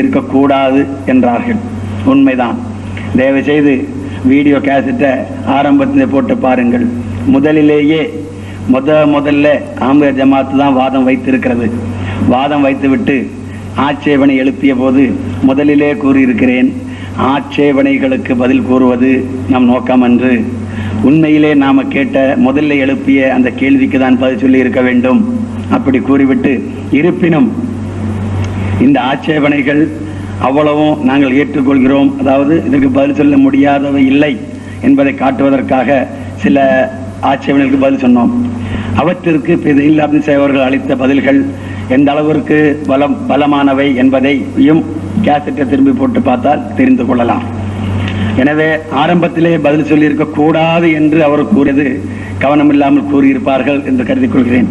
இருக்கக்கூடாது என்றார்கள். உண்மைதான். தயவு செய்து வீடியோ கேசட்டை ஆரம்பத்தில் போட்டு பாருங்கள். முதலிலேயே முதல்ல அஹ்மதியா ஜமாத்து தான் வாதம் வைத்திருக்கிறது. வாதம் வைத்துவிட்டு ஆட்சேபனை எழுப்பிய போது முதலிலே கூறியிருக்கிறேன், ஆட்சேபனைகளுக்கு பதில் கூறுவது நம் நோக்கம் என்று. உண்மையிலே நாம் கேட்ட முதல்ல எழுப்பிய அந்த கேள்விக்கு தான் பதில் சொல்லி இருக்க வேண்டும். அப்படி கூறிவிட்டு, இருப்பினும் இந்த ஆட்சேபனைகள் அவ்வளவும் நாங்கள் ஏற்றுக்கொள்கிறோம், அதாவது இதற்கு பதில் சொல்ல முடியாதவை இல்லை என்பதை காட்டுவதற்காக சில ஆட்சேபனைகளுக்கு பதில் சொன்னோம். அவற்றிற்கு அவர்கள் அளித்த பதில்கள் எந்த அளவிற்கு பலமானவை என்பதையும் கேசட்டை திரும்பி போட்டு பார்த்தால் தெரிந்து கொள்ளலாம். எனவே ஆரம்பத்திலே பதில் சொல்லியிருக்க கூடாது என்று அவர் கூறியது கவனமில்லாமல் கூறியிருப்பார்கள் என்று கருதிக் கொள்கிறேன்.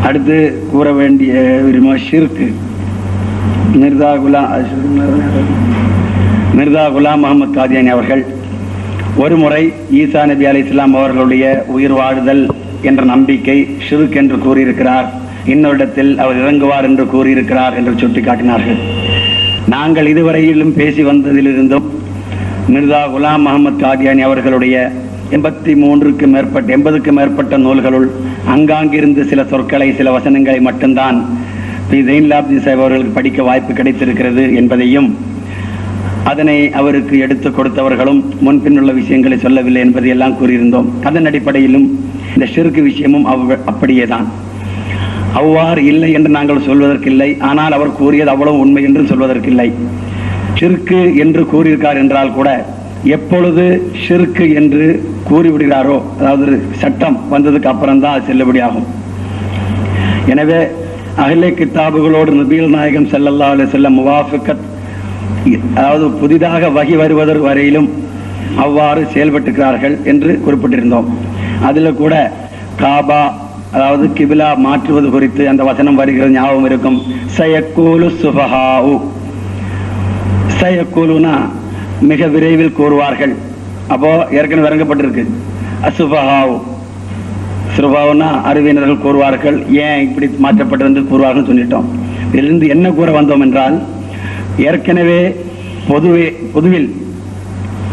அடுத்து கூற வேண்டிய ஷிர்க். மிர்தா குலாம் முகமது காதியானி அவர்கள் ஒரு முறை ஈசா நபி அலைஹிஸ்ஸலாம் அவர்களுடைய உயிர் வாழுதல் என்ற நம்பிக்கை ஷிர்க் என்று கூறியிருக்கிறார். இன்னொரு இடத்தில் அவர் இறங்குவார் என்று கூறியிருக்கிறார் என்று சுட்டிக்காட்டினார்கள். நாங்கள் இதுவரையிலும் பேசி வந்ததிலிருந்தும் மிர்தா குலாம் முகமது காதியானி அவர்களுடைய 80க்கு மேற்பட்ட நூல்களுள் அங்காங்கிருந்து சில சொற்களை, சில வசனங்களை மட்டும்தான் அவர்களுக்கு படிக்க வாய்ப்பு கிடைத்திருக்கிறது என்பதையும், அதனை அவருக்கு எடுத்து கொடுத்தவர்களும் முன்பின்னுள்ள விஷயங்களை சொல்லவில்லை என்பதையெல்லாம் கூறியிருந்தோம். அதன் அடிப்படையிலும் இந்த ஷிர்க் விஷயமும் அப்படியே தான். அவ்வாறு இல்லை என்று நாங்கள் சொல்வதற்கில்லை, ஆனால் அவர் கூறியது அவ்வளவு உண்மை என்று சொல்வதற்கில்லை. ஷிர்க் என்று கூறியிருக்கார் என்றால் கூட எப்பொழுது ஷிர்க் என்று கூறிவிடுகிறாரோ, அதாவது சட்டம் வந்ததுக்கு அப்புறம்தான் அது செல்லுபடியாகும். எனவே அஹ்லே கித்தாபுகளோடு நபிகள் நாயகம் ஸல்லல்லாஹு அலைஹி வஸல்லம் முவாஃபிகத், அதாவது புதிதாக வஹி வருவதற்கு வரையிலும் அவ்வாறு செயல்பட்டுக்கிறார்கள் என்று குறிப்பிட்டிருந்தோம். அதில் கூட காபா, அதாவது கிபிலா மாற்றுவது குறித்து அந்த வசனம் வருகிறது, ஞாபகம் இருக்கும். சயக்கூலு சுபஹாஉ, சயக்கூலுனா மிக விரைவில் கூறுவார்கள். அப்போ ஏற்கனவே இறங்கப்பட்டிருக்கு அசுபஹாவு. சுபஹாவுனா அறிவியனர்கள் கூறுவார்கள், ஏன் இப்படி மாற்றப்பட்டது என்று கூறுவார்கள் சொல்லிட்டோம். இதிலிருந்து என்ன கூற வந்தோம் என்றால், ஏற்கனவே பொதுவில்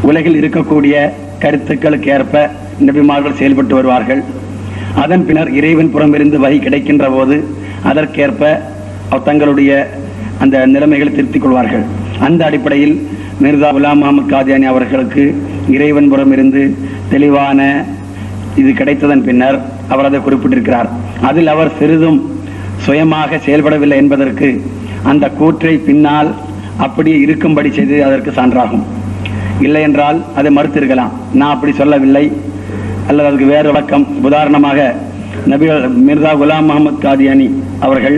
உலகில் இருக்கக்கூடிய கருத்துக்களுக்கு ஏற்ப நபிமார்கள் செயல்பட்டு வருவார்கள். அதன் பின்னர் இறைவன் புறமிருந்து வகை கிடைக்கின்ற போது அதற்கேற்ப தங்களுடைய அந்த நிலைமைகளை திருத்திக் கொள்வார்கள். அந்த அடிப்படையில் மிர்தா குலாம் முகமது காதியானி அவர்களுக்கு இறைவன் புறமிருந்து தெளிவான இது கிடைத்ததன் பின்னர் அவர் அதை குறிப்பிட்டிருக்கிறார். அதில் அவர் சிறிதும் சுயமாக செயல்படவில்லை என்பதற்கு அந்த கூற்றை பின்னால் அப்படியே இருக்கும்படி செய்து அதற்கு சான்றாகும். இல்லை என்றால் அதை மறுத்திருக்கலாம், நான் அப்படி சொல்லவில்லை அல்லது அதுக்கு வேறு விளக்கம். உதாரணமாக நபிகள் மிர்தா குலாம் முகமது காதியானி அவர்கள்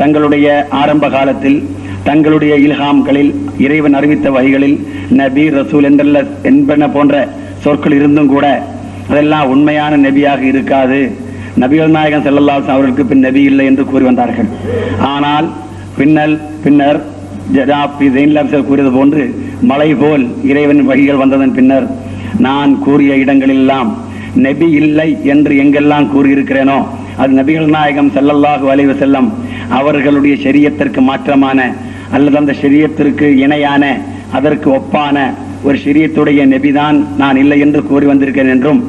தங்களுடைய ஆரம்ப காலத்தில் தங்களுடைய இல்ஹாம்களில், இறைவன் அறிவித்த வகைகளில் நபி ரசூல் என்பன போன்ற சொற்கள் இருந்தும் கூட அதெல்லாம் உண்மையான நபியாக இருக்காது, நபிகள் நாயகம் ஸல்லல்லாஹு அலைஹி வஸல்லம் அவர்களுக்கு பின் நபி இல்லை என்று கூறி வந்தார்கள். ஆனால் பின்னர் கூறியது போன்று மலை போல் இறைவன் வகைகள் வந்ததன் பின்னர் நான் கூறிய இடங்களெல்லாம் நபி இல்லை என்று எங்கெல்லாம் கூறியிருக்கிறேனோ அது நபிகள் நாயகம் ஸல்லல்லாஹு அலைஹி வஸல்லம் அவர்களுடைய ஷரியத்திற்கு மாற்றமான அல்லது அந்த ஷரியத்திற்கு இணையான, அதற்கு ஒப்பான ஒரு ஷரியத்துடைய நபிதான் நான் இல்லை என்று கூறி வந்திருக்கிறேன் என்றும்,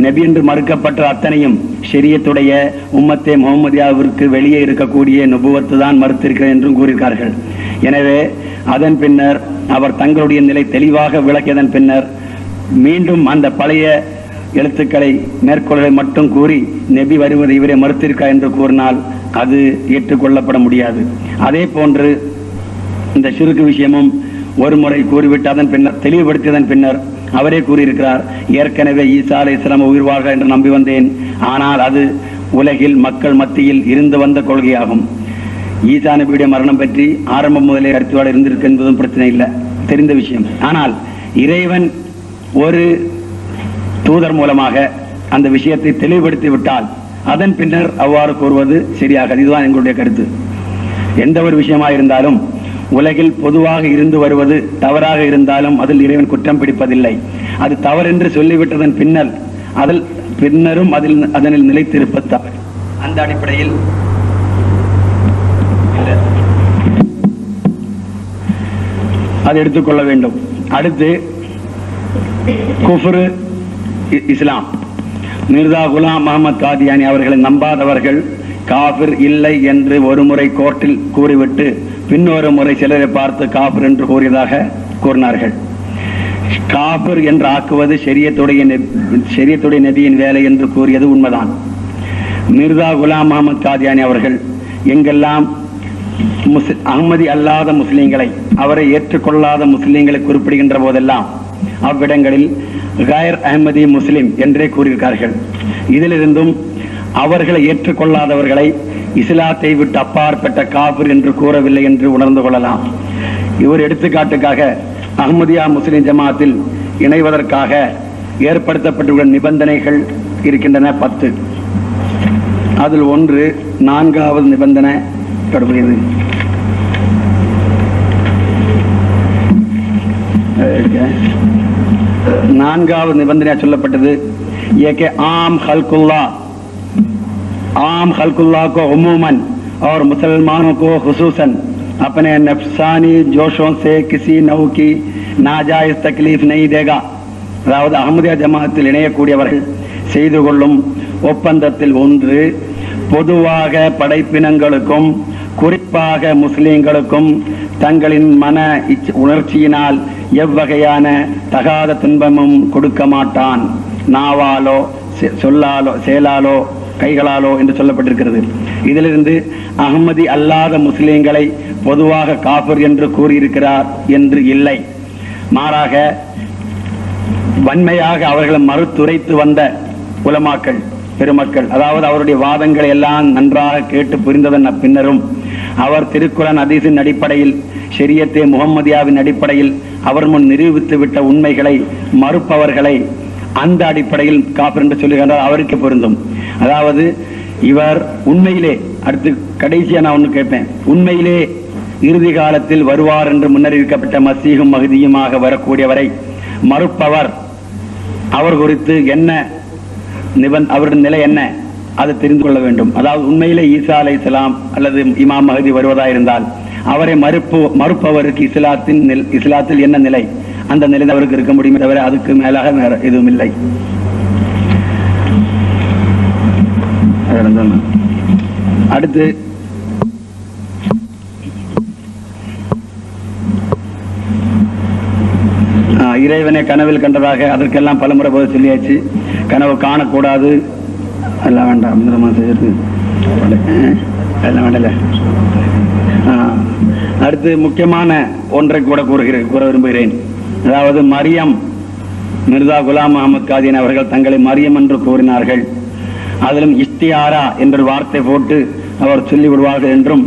நபி என்று மறுக்கப்பட்ட அத்தனையும் ஷரியத்துடைய உம்மத்தே முஹம்மதியாவிற்கு வெளியே இருக்கக்கூடிய நுபுவத்து தான் மறுத்திருக்கிறேன் என்றும் கூறியிருக்கார்கள். எனவே அதன் பின்னர் அவர் தங்களுடைய நிலை தெளிவாக விளக்கியதன் பின்னர் மீண்டும் அந்த பழைய எழுத்துக்களை மேற்கொள்களை மட்டும் கூறி நபி வருவதை இவரை மறுத்திருக்கா என்று கூறினால் அது ஏற்றுக்கொள்ளப்பட முடியாது. அதே போன்று இந்த ஷிர்க் விஷயமும் ஒரு முறை கூறிவிட்டு அதன் பின்னர் தெளிவுபடுத்தியதன் பின்னர் அவரே கூறியிருக்கிறார், ஏற்கனவே ஈசா அலைஹிஸ்ஸலாம் உயிர் வாழ்க என்று நம்பி வந்தேன், ஆனால் அது உலகில் மக்கள் மத்தியில் இருந்து வந்த கொள்கையாகும். ஈசா நபியுடைய மரணம் பற்றி ஆரம்பம் முதலே கருத்துவாடு இருந்திருக்கு என்பதும் பிரச்சனை இல்லை, தெரிந்த விஷயம். ஆனால் இறைவன் ஒரு தூதர் மூலமாக அந்த விஷயத்தை தெளிவுபடுத்தி விட்டால் அதன் பின்னர் அவ்வாறு கூறுவது சரியாக. இதுதான் எங்களுடைய கருத்து. எந்த ஒரு விஷயமா இருந்தாலும் உலகில் பொதுவாக இருந்து வருவது தவறாக இருந்தாலும் அதில் இறைவன் குற்றம் பிடிப்பதில்லை. அது தவறென்று சொல்லிவிட்டதன் பின்னரும் அதனில் நிலைத்திருப்ப தவறு. அந்த அடிப்படையில் அதை எடுத்துக்கொள்ள வேண்டும். அடுத்து குஃப்ரு இஸ்லாம். மிர்சா குலாம் முகமது காதியானி அவர்களை நம்பாதவர்கள் காபிர் இல்லை என்று ஒரு முறை கோர்ட்டில் கூறிவிட்டு பின்னொரு முறை சிலரை பார்த்து காபிர் என்று கூறியதாக கூறினார்கள். காபிர் என்று ஆக்குவது ஷரியத்துடைய நபியின் வேலை என்று கூறியது உண்மைதான். மிர்சா குலாம் முகமது காதியானி அவர்கள் எங்கெல்லாம் அஹ்மதி அல்லாத முஸ்லீம்களை, அவரை ஏற்றுக்கொள்ளாத முஸ்லீம்களை குறிப்பிடுகின்ற போதெல்லாம் அவ்விடங்களில் கைர் அஹ்மதி முஸ்லிம் என்றே கூறியிருக்கார்கள். இதிலிருந்தும் அவர்களை ஏற்றுக்கொள்ளாதவர்களை இஸ்லாத்தை விட்டு அப்பாற்பட்ட காபிர் என்று கூறவில்லை என்று உணர்ந்து கொள்ளலாம். இவர் எடுத்துக்காட்டுக்காக அஹ்மதியா முஸ்லிம் ஜமாத்தில் இணைவதற்காக ஏற்படுத்தப்பட்டுள்ள நிபந்தனைகள் இருக்கின்றன 10. அதில் ஒன்று 4வது நிபந்தனை தொடர்புடையது. நான்காவது நிபந்தனையா சொல்லப்பட்டது ஏகே आम खल्कुल्ला को उमूमन और मुसलमानों को खुसूसन अपने नफ्सानी जोशों से किसी नौ की नाजायज तकलीफ नहीं देगा. அதாவது அஹ்மதியா ஜமாத்தில் இணையக்கூடியவர்கள் செய்து கொள்ளும் ஒப்பந்தத்தில் ஒன்று, பொதுவாக படைப்பினங்களுக்கும் குறிப்பாக முஸ்லிம்களுக்கும் தங்களின் மன உணர்ச்சியினால் எவ்வகையான தகாத துன்பமும் கொடுக்க மாட்டான். நாவாலோ சொல்லாலோ செயலாலோ கைகளாலோ என்று சொல்லப்பட்டிருக்கிறது. இதிலிருந்து அஹ்மதி அல்லாத முஸ்லிம்களை பொதுவாக காபிர் என்று கூறியிருக்கிறார் என்று இல்லை. மாறாக வன்மையாக அவர்களை மறுத்துரைத்து வந்த உலமாக்கள் பெருமக்கள், அதாவது அவருடைய வாதங்களை எல்லாம் நன்றாக கேட்டு புரிந்ததன் பின்னரும் அவர் திருக்குரான் ஹதீஸின் அடிப்படையில் ஷரியத்தே முஹம்மதியாவின் அடிப்படையில் அவர் முன் நிரூபித்து விட்ட உண்மைகளை மறுப்பவர்களை அந்த அடிப்படையில் காபிர் என்று சொல்லுகின்றார். அவருக்கு பொருந்தும். அதாவது இவர் உண்மையிலே, அடுத்து கடைசியா நான் ஒன்று கேட்பேன், உண்மையிலே இறுதி காலத்தில் வருவார் என்று முன்னறிவிக்கப்பட்ட மசீஹும் மஹ்தியுமாக வரக்கூடியவரை மறுப்பவர், அவர் குறித்து என்ன அவருடைய நிலை என்ன, அதை தெரிந்து கொள்ள வேண்டும். அதாவது உண்மையிலே ஈசா அலைஹிஸ்ஸலாம் அல்லது இமாம் மஹ்தி வருவதா இருந்தால் அவரை மறுப்பவருக்கு இஸ்லாத்தில் என்ன நிலை, அந்த நிலை அவருக்கு இருக்க முடியுமே தவிர அதுக்கு மேலாக வேற எதுவும் இல்லை. அடுத்து இறைவனை கனவில் கண்டதாக அதற்கெல்லாம் பலமுறை போது சொல்லியாச்சு. கனவு காணக்கூடாது, எல்லாம் வேண்டாம், எல்லாம் வேண்டல. அடுத்து முக்கியமான ஒன்றை கூட கூற விரும்புகிறேன். அதாவது மரியம், மிர்சா குலாம் முகமது காதியானி அவர்கள் தங்களை மரியம் என்று கூறினார்கள். அதிலும் இஸ்தியாரா என்ற வார்த்தை போட்டு அவர் சொல்லி விடுவார்கள் என்றும்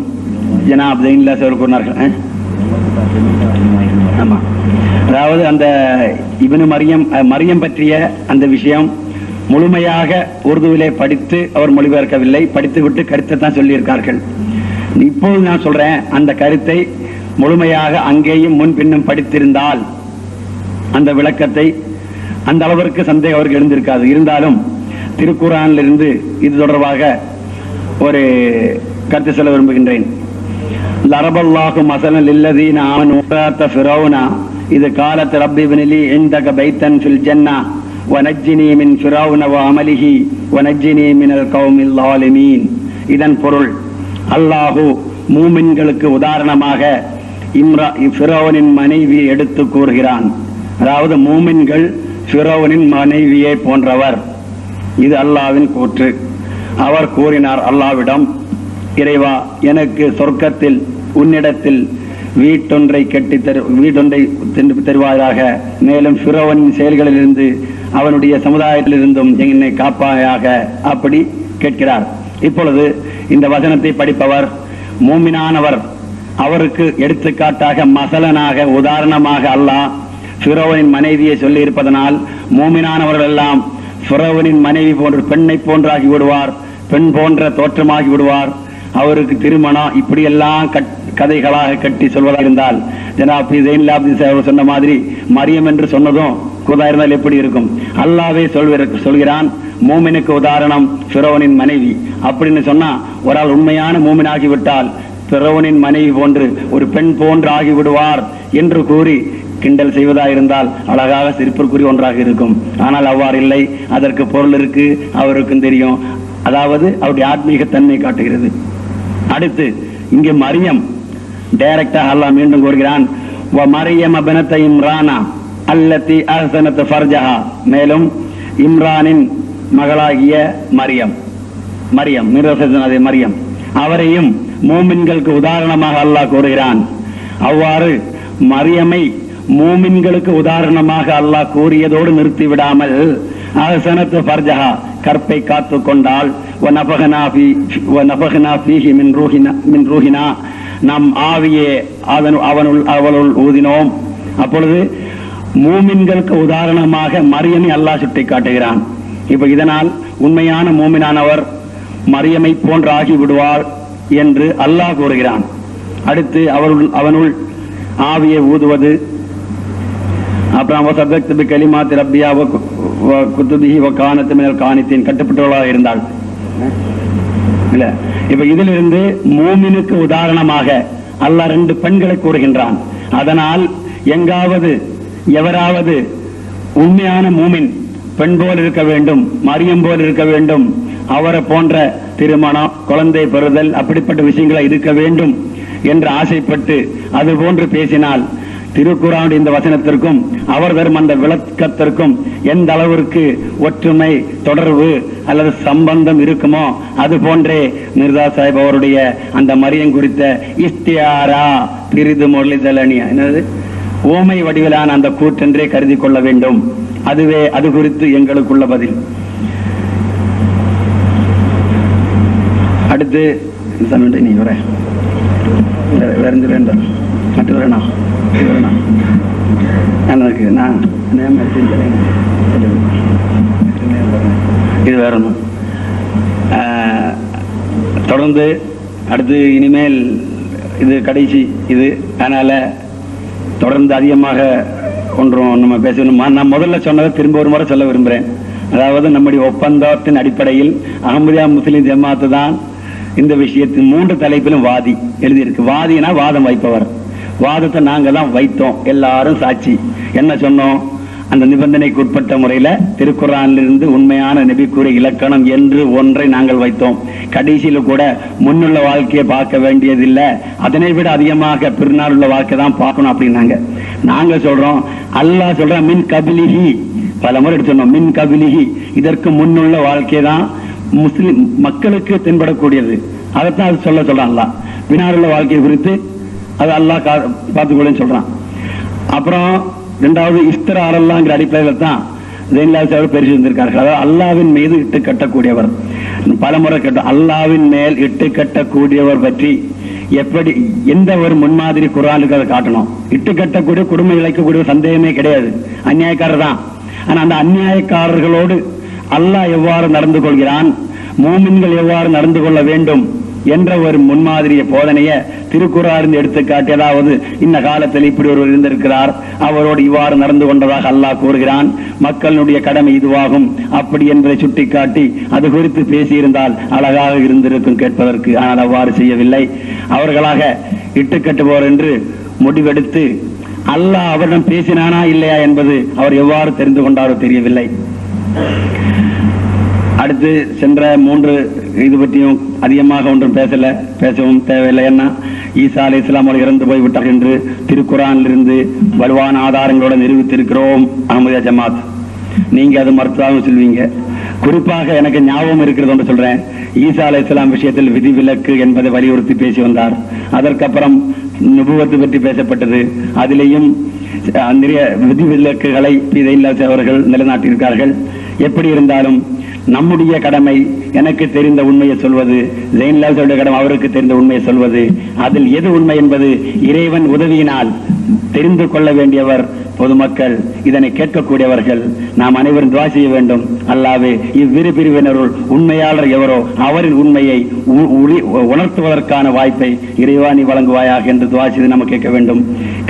ஜனாப் ஜெயின்லா சார் கூறினார்கள். ஆமா, அதாவது அந்த இப்னு மரியம் பற்றிய அந்த விஷயம் முழுமையாக உருதுவிலே படித்து அவர் மொழிபெயர்க்கவில்லை, படித்து விட்டு கருத்தை தான் சொல்லியிருக்கார்கள். இப்போது நான் சொல்றேன், அந்த கருத்தை முழுமையாக அங்கேயும் முன்பின்னும் படித்திருந்தால் அந்த விளக்கத்தை அந்த அளவிற்கு சந்தேகம் அவருக்கு எழுந்திருக்காது. இருந்தாலும் திருக்குரானில் இருந்து இது தொடர்பாக ஒரு கருத்து சொல்ல விரும்புகின்றேன். லரபல்லாஹு மஸலன் லில்லதீன ஆமனூ ஃபிரௌனா இது காலத் ரப்பி இப்னி இந்தக பைத்தன் ஃபில் ஜன்னா வனஜ்ஜினி மின் ஃபிரௌன வ அமலிஹி வனஜ்ஜினி மினல் கௌமில் ஸாலிமீன். இதன் பொருள், அல்லாஹு மூமின்களுக்கு உதாரணமாக ஃபிரௌனின் மனைவியை எடுத்து கூறுகிறான். அதாவது மூமின்கள் ஃபிரௌனின் மனைவியை போன்றவர். இது அல்லாஹ்வின் கூற்று. அவர் கூறினார் அல்லாஹ்விடம், இறைவா, எனக்கு சொர்க்கத்தில் உன்னிடத்தில் வீட்டொன்றை தருவாயாக, மேலும் ஃபிரௌனின் செயல்களிலிருந்து அவனுடைய சமுதாயத்திலிருந்தும் என்னை காப்பாயாக. அப்படி கேட்கிறார். இப்பொழுது இந்த வசனத்தை படிப்பவர் மூமினானவர், அவருக்கு எடுத்துக்காட்டாக மசலனாக உதாரணமாக அல்லாஹ் ஃபிரௌனின் மனைவியை சொல்லி இருப்பதனால் மூமினானவர்கள் எல்லாம் ஃபிரௌனின் மனைவி போன்ற பெண்ணை போன்றாகி விடுவார், பெண் போன்ற தோற்றமாகி விடுவார். அவருக்கு திருமணம் இப்படியெல்லாம் கதைகளாக கட்டி சொல்வதாக இருந்தால், ஜனாப் ஜெயின்லாப்தி சொன்ன மாதிரி மரியம் என்று சொன்னதும் கூதா இருந்தால் எப்படி இருக்கும்? அல்லாவே சொல்கிறான், மூமினுக்கு உதாரணம் ஃபிரௌனின் மனைவி அப்படின்னு சொன்னா, ஒரு ஆள் உண்மையான மூமினாகி விட்டால் பிறவனின் மனைவி போன்று ஒரு பெண் போன்று ஆகிவிடுவார் என்று கூறி கிண்டல் செய்வதாயிருந்தால் அழகாக சிரிப்பிற்குரிய ஒன்றாக இருக்கும். ஆனால் அவ்வாறு இல்லை. அதற்கு பொருள் இருக்கு, அவருக்கும் தெரியும். அதாவது அவருடைய ஆத்மீக தன்மை காட்டுகிறது. அடுத்து இங்கே மரியம் டைரக்டாக அல்லாஹ் மீண்டும் கூறுகிறான், மரியம் பினத்த இம்ரானா அல்லதி அஹ்சனத் ஃபர்ஜஹா. மேலும் இம்ரானின் மகளாகிய மரியம் மரியம் அவரையும் மூமின்களுக்கு உதாரணமாக அல்லாஹ் கூறுகிறான். அவ்வாறு மரியமை மூமின்களுக்கு உதாரணமாக அல்லாஹ் கூறியதோடு நிறுத்திவிடாமல் அஹ்சனத் ஃபர்ஜஹா கற்பை காத்து கொண்டால் மின் ரூஹினா நம் ஆவியே அவளுள் ஊதினோம். அப்பொழுது மூமின்களுக்கு உதாரணமாக மரியமை அல்லாஹ் சுட்டி காட்டுகிறான். இப்ப இதனால் உண்மையான மூமினானவர் மரியமை போன்று ஆகி விடுவார் என்று அல்லாஹ் கூறுகிறான். அடுத்து அவனுள் ஆவியை ஊதுவது, அப்புறம் கலிமாத் ரப்பியா குத்துபிஹி வகானத் மினல் கானித்தீன் கட்டுப்பட்டவர்களாக இருந்தால் இல்ல. இப்ப இதிலிருந்து மூமினுக்கு உதாரணமாக அல்லாஹ் 2 பெண்களை கூறுகின்றான். அதனால் எங்காவது எவராவது உண்மையான மூமின் பெண் போல் இருக்க வேண்டும், மரியம் போல் இருக்க வேண்டும், அவரை போன்ற திருமணம், குழந்தை பெறுதல், அப்படிப்பட்ட விஷயங்களை இருக்க வேண்டும் என்று ஆசைப்பட்டு அது போன்று பேசினால் திருக்குர்ஆனுடைய இந்த வசனத்திற்கும் அவர் தரும் அந்த விளக்கத்திற்கும் எந்த அளவிற்கு ஒற்றுமை, தொடர்பு அல்லது சம்பந்தம் இருக்குமோ அது போன்றே மிர்சா சாஹிப் அவருடைய அந்த மரியம் குறித்த இஸ்தியாரா பிரிது மொழிதலனி என்னது ஓமை வடிவிலான அந்த கூற்றென்றே கருதி கொள்ள வேண்டும். அதுவே அது குறித்து எங்களுக்குள்ள பதில். அடுத்து நீ வர வேண்டாம் மற்ற வேணாம் எனக்கு நான் இது வேறணும். தொடர்ந்து அடுத்து இனிமேல் இது கடைசி இது, அதனால தொடர்ந்து அதிகமாக ஒன்றும் நம்ம பேசணும். நான் முதல்ல சொன்னதை திரும்ப ஒரு முறை சொல்ல விரும்புகிறேன். அதாவது நம்முடைய ஒப்பந்தத்தின் அடிப்படையில் அஹ்மதியா முஸ்லிம் ஜமாத்து தான் இந்த விஷயத்தின் 3 தலைப்பிலும் வாதி எழுதியிருக்கு. வாதினா வாதம் வைப்பவர். வாதத்தை நாங்க தான் வைத்தோம், எல்லாரும் சாட்சி. என்ன சொன்னோம்? அந்த நிபந்தனைக்கு உட்பட்ட முறையில திருக்குர்ஆனிலிருந்து உண்மையான நபி கூறிய இலக்கணம் என்று ஒன்றை நாங்கள் வைத்தோம். கடைசியில கூட முன்னுள்ள வாழ்க்கையை பார்க்க வேண்டியதில்லை, அதனை விட அதிகமாக பின்னால் உள்ள வாழ்க்கை தான் பார்க்கணும் அப்படின்னாங்க. நாங்க சொல்றோம், அல்லாஹ் சொல்றோம் மின் கபிலிஹி, பல முறை எடுத்து சொன்னோம். மின் கபிலிஹி, இதற்கு முன்னுள்ள வாழ்க்கை தான் முஸ்லிம் மக்களுக்கு தென்படக்கூடியது. அதைத்தான் அது சொல்றான் அல்லாஹ். பின்னால் உள்ள வாழ்க்கையை குறித்து அது அல்லாஹ் பார்த்துக்கொள்ளு சொல்றான். அப்புறம் 2வது இஸ்திரார் அல்லாஹ்ங்கிற அடிப்படையில் தான் ஜெயின்லால் பெருசு இருந்திருக்கார்கள். அதாவது அல்லாவின் மீது இட்டு கட்டக்கூடியவர். பல முறை கேட்டோம், அல்லாவின் மேல் இட்டு கட்டக்கூடியவர் பற்றி எப்படி எந்த ஒரு முன்மாதிரி குர்ஆனுக்கு அதை காட்டணும். இட்டு கட்டக்கூடிய குடும்பம் இழைக்கக்கூடிய சந்தேகமே கிடையாது, அநியாயக்காரர் தான். ஆனா அந்த அநியாயக்காரர்களோடு அல்லாஹ் எவ்வாறு நடந்து கொள்கிறான், மூமின்கள் எவ்வாறு நடந்து கொள்ள வேண்டும் என்ற ஒரு முன்மாதிரிய போதனைய திருக்குர்ஆன் எடுத்துக்காட்டி, அதாவது இந்த காலத்தில் இப்படி ஒருவர் இருந்திருக்கிறார், அவரோடு இவ்வாறு நடந்து கொண்டதாக அல்லாஹ் கூறுகிறான், மக்களுடைய கடமை இதுவாகும் அப்படி என்பதை சுட்டிக்காட்டி அது குறித்து பேசியிருந்தால் அழகாக இருந்திருக்கும் கேட்பதற்கு. ஆனால் அவ்வாறு செய்யவில்லை. அவர்களாக இட்டுக்கட்டுவோர் என்று முடிவெடுத்து அல்லாஹ் அவரிடம் பேசினானா இல்லையா என்பது அவர் எவ்வாறு தெரிந்து கொண்டாரோ தெரியவில்லை. அடுத்து சென்ற 3 இது பற்றியும் அதிகமாக ஒன்றும் பேசவும் தேவையில்லை. என்ன, ஈசா அலைஹிஸ்ஸலாம் அவர்கள் இறந்து போய்விட்டார்கள் என்று திருக்குர்ஆனிலிருந்து வலுவான ஆதாரங்களோடு நிரூபித்திருக்கிறோம் அஹ்மதியா ஜமாத். நீங்க அது மறுத்ததாக சொல்வீங்க. குறிப்பாக எனக்கு ஞாபகம் இருக்கிறது என்று சொல்றேன். ஈசா அலைஹிஸ்ஸலாம் விஷயத்தில் விதிவிலக்கு என்பதை வலியுறுத்தி பேசி வந்தார். அதற்கப்புறம் நுபுவத்து பற்றி பேசப்பட்டது. அதிலேயும் நிறைய விதிவிலக்குகளை அவர்கள் நிலைநாட்டியிருக்கார்கள். எப்படி இருந்தாலும் நம்முடைய கடமை எனக்கு தெரிந்த உண்மையை சொல்வது, ஜெயின்லாவுடைய கடமை அவருக்கு தெரிந்த உண்மையை சொல்வது. அதில் எது உண்மை என்பது இறைவன் உதவியினால் தெரிந்து கொள்ள வேண்டியவர் பொதுமக்கள், இதனை கேட்கக்கூடியவர்கள். நாம் அனைவரும் துஆ செய்ய வேண்டும். அல்லாஹ்வே இவ்விரு பிரிவினருள் உண்மையாளர் எவரோ அவரின் உண்மையை உணர்த்துவதற்கான வாய்ப்பை இறைவா நீ வழங்குவாயாக என்று துஆ செய்து நம்ம கேட்க வேண்டும்.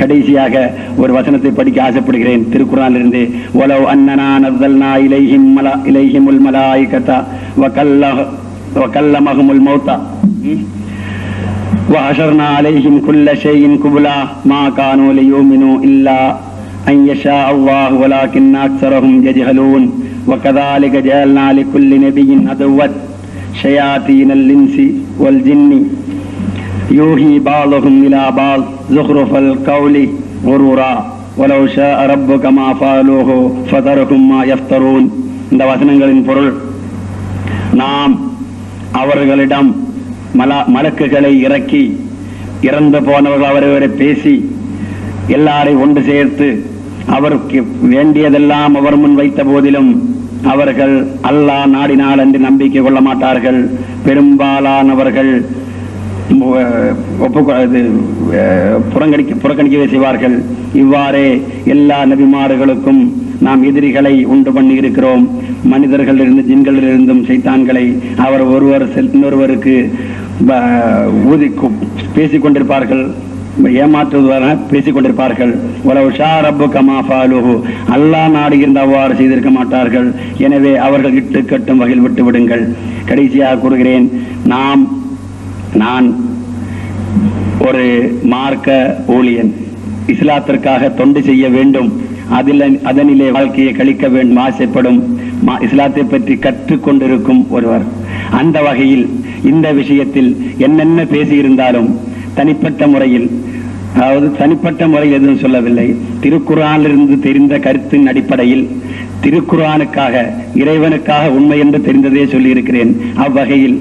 கடைசியாக ஒரு வசனத்தை படிக்க ஆசைப்படுகிறேன் திருக்குர்ஆனிலிருந்து. வலவ் அன்னனா நஸல்னா இலைஹிமுல் மலாயிகத வகல்லமஹுமுல் மௌதா وحشرنا عليهم كل شيء قبلا ما كانوا ليؤمنوا إلا أن يشاء الله ولكن أكثرهم يجهلون وكذلك جعلنا لكل نبي عدوا شياطين الإنس والجن يوحي بعضهم إلى بعض زخرف القول غرورا ولو شاء ربك ما فعلوه فذرهم ما يفترون. இந்த வசனங்களின் பொருள், நாம் அவர்களிடம் மலக்குகளை இறக்கி இறந்து போனவர்கள் அவரை பேசி எல்லாரையும் ஒன்று சேர்த்து அவருக்கு வேண்டியதெல்லாம் அவர் முன் வைத்த போதிலும் அவர்கள் அல்லாஹ் நாடினால் என்று நம்பிக்கை கொள்ள மாட்டார்கள். பெரும்பாலானவர்கள் புறக்கணிக்கவே செய்வார்கள். இவ்வாறே எல்லா நபிமார்களுக்கும் நாம் எதிரிகளை உண்டு பண்ணி இருக்கிறோம். மனிதர்களிலிருந்து ஜின்களிலிருந்தும் சைத்தான்களை அவர் ஒருவர் இன்னொருவருக்கு ஊதி பேசிக் கொண்டிருப்பார்கள், ஏமாற்றுவதாக பேசிக் கொண்டிருப்பார்கள். உலவு ஷா ரப்பு கமா ஃபாலுஹு, அல்லாஹ் நாடுகின்ற அவ்வாறு செய்திருக்க மாட்டார்கள். எனவே அவர்கள் இட்டு கட்டும் வகையில் விட்டு விடுங்கள். கடைசியாக கூறுகிறேன், நான் ஒரு மார்க்க ஊழியன், இஸ்லாத்திற்காக தொண்டு செய்ய வேண்டும், அதனிலே வாழ்க்கையை கழிக்க வேண்டும் ஆசைப்படும், இஸ்லாத்தை பற்றி கற்றுக்கொண்டிருக்கும் ஒருவர். அந்த வகையில் இந்த விஷயத்தில் என்னென்ன பேசியிருந்தாலும் தனிப்பட்ட முறையில், அதாவது தனிப்பட்ட முறையில் எதுவும் சொல்லவில்லை, திருக்குர்ஆனிலிருந்து தெரிந்த கருத்தின் அடிப்படையில் திருக்குர்ஆனுக்காக இறைவனுக்காக உண்மை என்று தெரிந்ததே சொல்லியிருக்கிறேன். அவ்வகையில்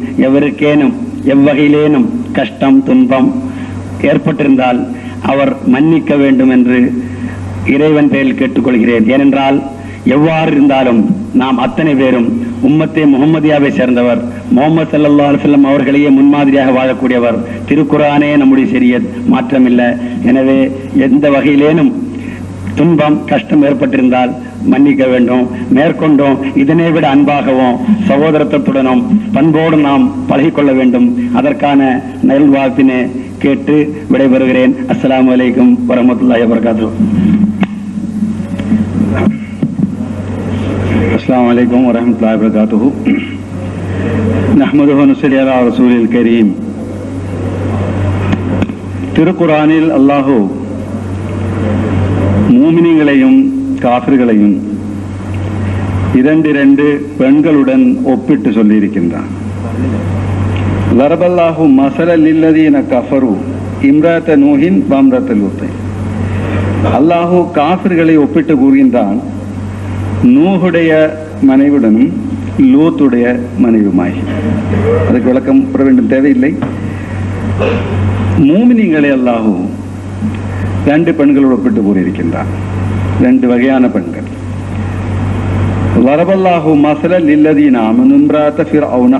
எவ்வகையிலேனும் கஷ்டம் துன்பம் ஏற்பட்டிருந்தால் அவர் மன்னிக்க வேண்டும் என்று இறைவன் பெயரில் கேட்டுக்கொள்கிறேன். ஏனென்றால் எவ்வாறு இருந்தாலும் நாம் அத்தனை பேரும் உம்மத்தே முஹம்மதியாவை சேர்ந்தவர். முஹம்மது ஸல்லல்லாஹு அலைஹி வஸல்லம் அவர்களையே முன்மாதிரியாக வாழக்கூடியவர். திருக்குர்ஆனே நம்முடைய ஷரியத், மாற்றமில்லை. எனவே எந்த வகையிலேனும் துன்பம் கஷ்டம் ஏற்பட்டிருந்தால் மன்னிக்க வேண்டும். மேற்கொண்டும் இதனை விட அன்பாகவும் சகோதரத்துடனும் பண்போடு நாம் பழகிக்கொள்ள வேண்டும். அதற்கான நல்வாழ்த்தினை கேட்டு விடைபெறுகிறேன். அஸ்ஸலாமு அலைக்கும் வரஹ்மத்துல்லாஹி வபரகாத்துஹு. அஸ்ஸலாமு அலைக்கும் வரஹ்மத்துல்லாஹி வபரகாத்துஹு. நஹ்மதுஹு வ நுஸல்லி அலா ரசூலில் கரீம். திருக்குர்ஆனில் அல்லாஹ் மூமின்களையும் காஃபிர்களையும் இரண்டு பெண்களுடன் ஒப்பிட்டு சொல்லியிருக்கின்றான். லரபல்லாஹு மஸலல் லில்லதீன கஃபரு இம்ராத்த நூஹின் வம்ரத்த லூத். அல்லாஹு காஃபிர்களை ஒப்பிட்டு கூறுகின்றான் நூஹுடைய மனைவியுடனும் லூத்துடைய மனைவியுமாய். அதுக்கு விளக்கம் பெற வேண்டும் தேவையில்லை. மூமின்களை அல்லாஹு ரெண்டு பெண்களோடு ஒப்பிட்டு கூறியிருக்கின்றான். ரெண்டு வகையான பெண்கள். லரபல்லாஹு மஸலல் லில்லதீன ஆமனு இம்ராத்த ஃபிர்அவுன,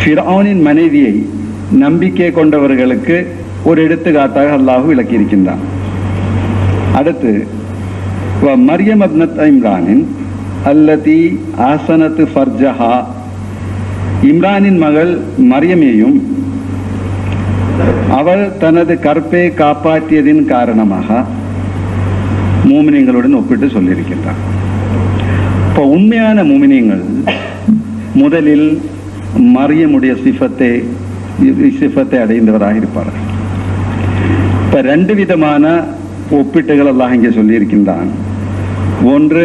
ஃபிர்அவுனின் மனைவியை நம்பிக்கை கொண்டவர்களுக்கு ஒரு எடுத்துக்காட்டாக அல்லாஹு விளக்கியிருக்கின்றான். அடுத்து மரியம் இப்னத் இம்ரானின் அல்லதி ஆசனத்து ஃபர்ஜஹா, இம்ரானின் மகள் மரியமையும் அவள் தனது கற்பை காப்பாற்றியதின் காரணமாக மூமினிங்களுடன் ஒப்பிட்டு சொல்லியிருக்கின்றார். இப்போ உண்மையான மூமினிங்கள் முதலில் மரியமுடைய சிஃபத்தை அடைந்தவராக இருப்பார்கள். இப்ப ரெண்டு விதமான ஒப்பீட்டுகள் அல்லாஹ் இங்கே சொல்லியிருக்கின்றான். ஒன்று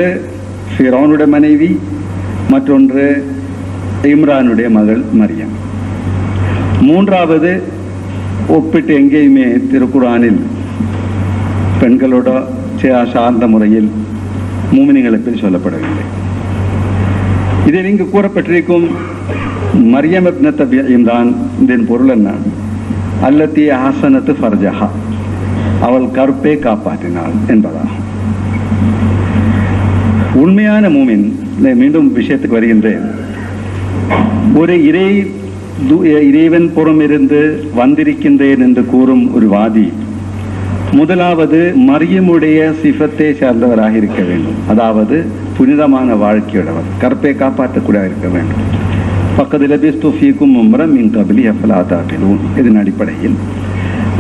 ஃபிரௌனுடைய மனைவி, மற்றொன்று இம்ரானுடைய மகள் மரியம். மூன்றாவது ஒப்பிட்டு எங்கேயுமே திருக்குர்ஆனில் பெண்களோட சார்ந்த முறையில் மூமின்களை பற்றி சொல்லப்படவில்லை. இதில் இங்கு கூறப்பட்டிருக்கும் மரியம் இப்னத் இம்ரான் இதன் பொருள் என்ன? அல்லத்தி ஹசனத்து ஃபர்ஜஹா, அவள் கற்பை காப்பாற்றினாள் என்பதாகும். உண்மையான மூமின், மீண்டும் விஷயத்துக்கு வருகின்றேன், ஒரு இறைவன் புறமிருந்து வந்திருக்கின்றேன் என்று கூறும் ஒரு வாதி முதலாவது மரியமுடைய சிஃபத்தை சார்ந்தவராக இருக்க வேண்டும். அதாவது புனிதமான வாழ்க்கையுடையவர், கற்பை காப்பாற்றக்கூட இருக்க வேண்டும். பக்கத்தில் பிஸ்துஃபீக்கும் உம்ரம் மின் கபிலி அஃபலா தாகிலூன். இதன் அடிப்படையில்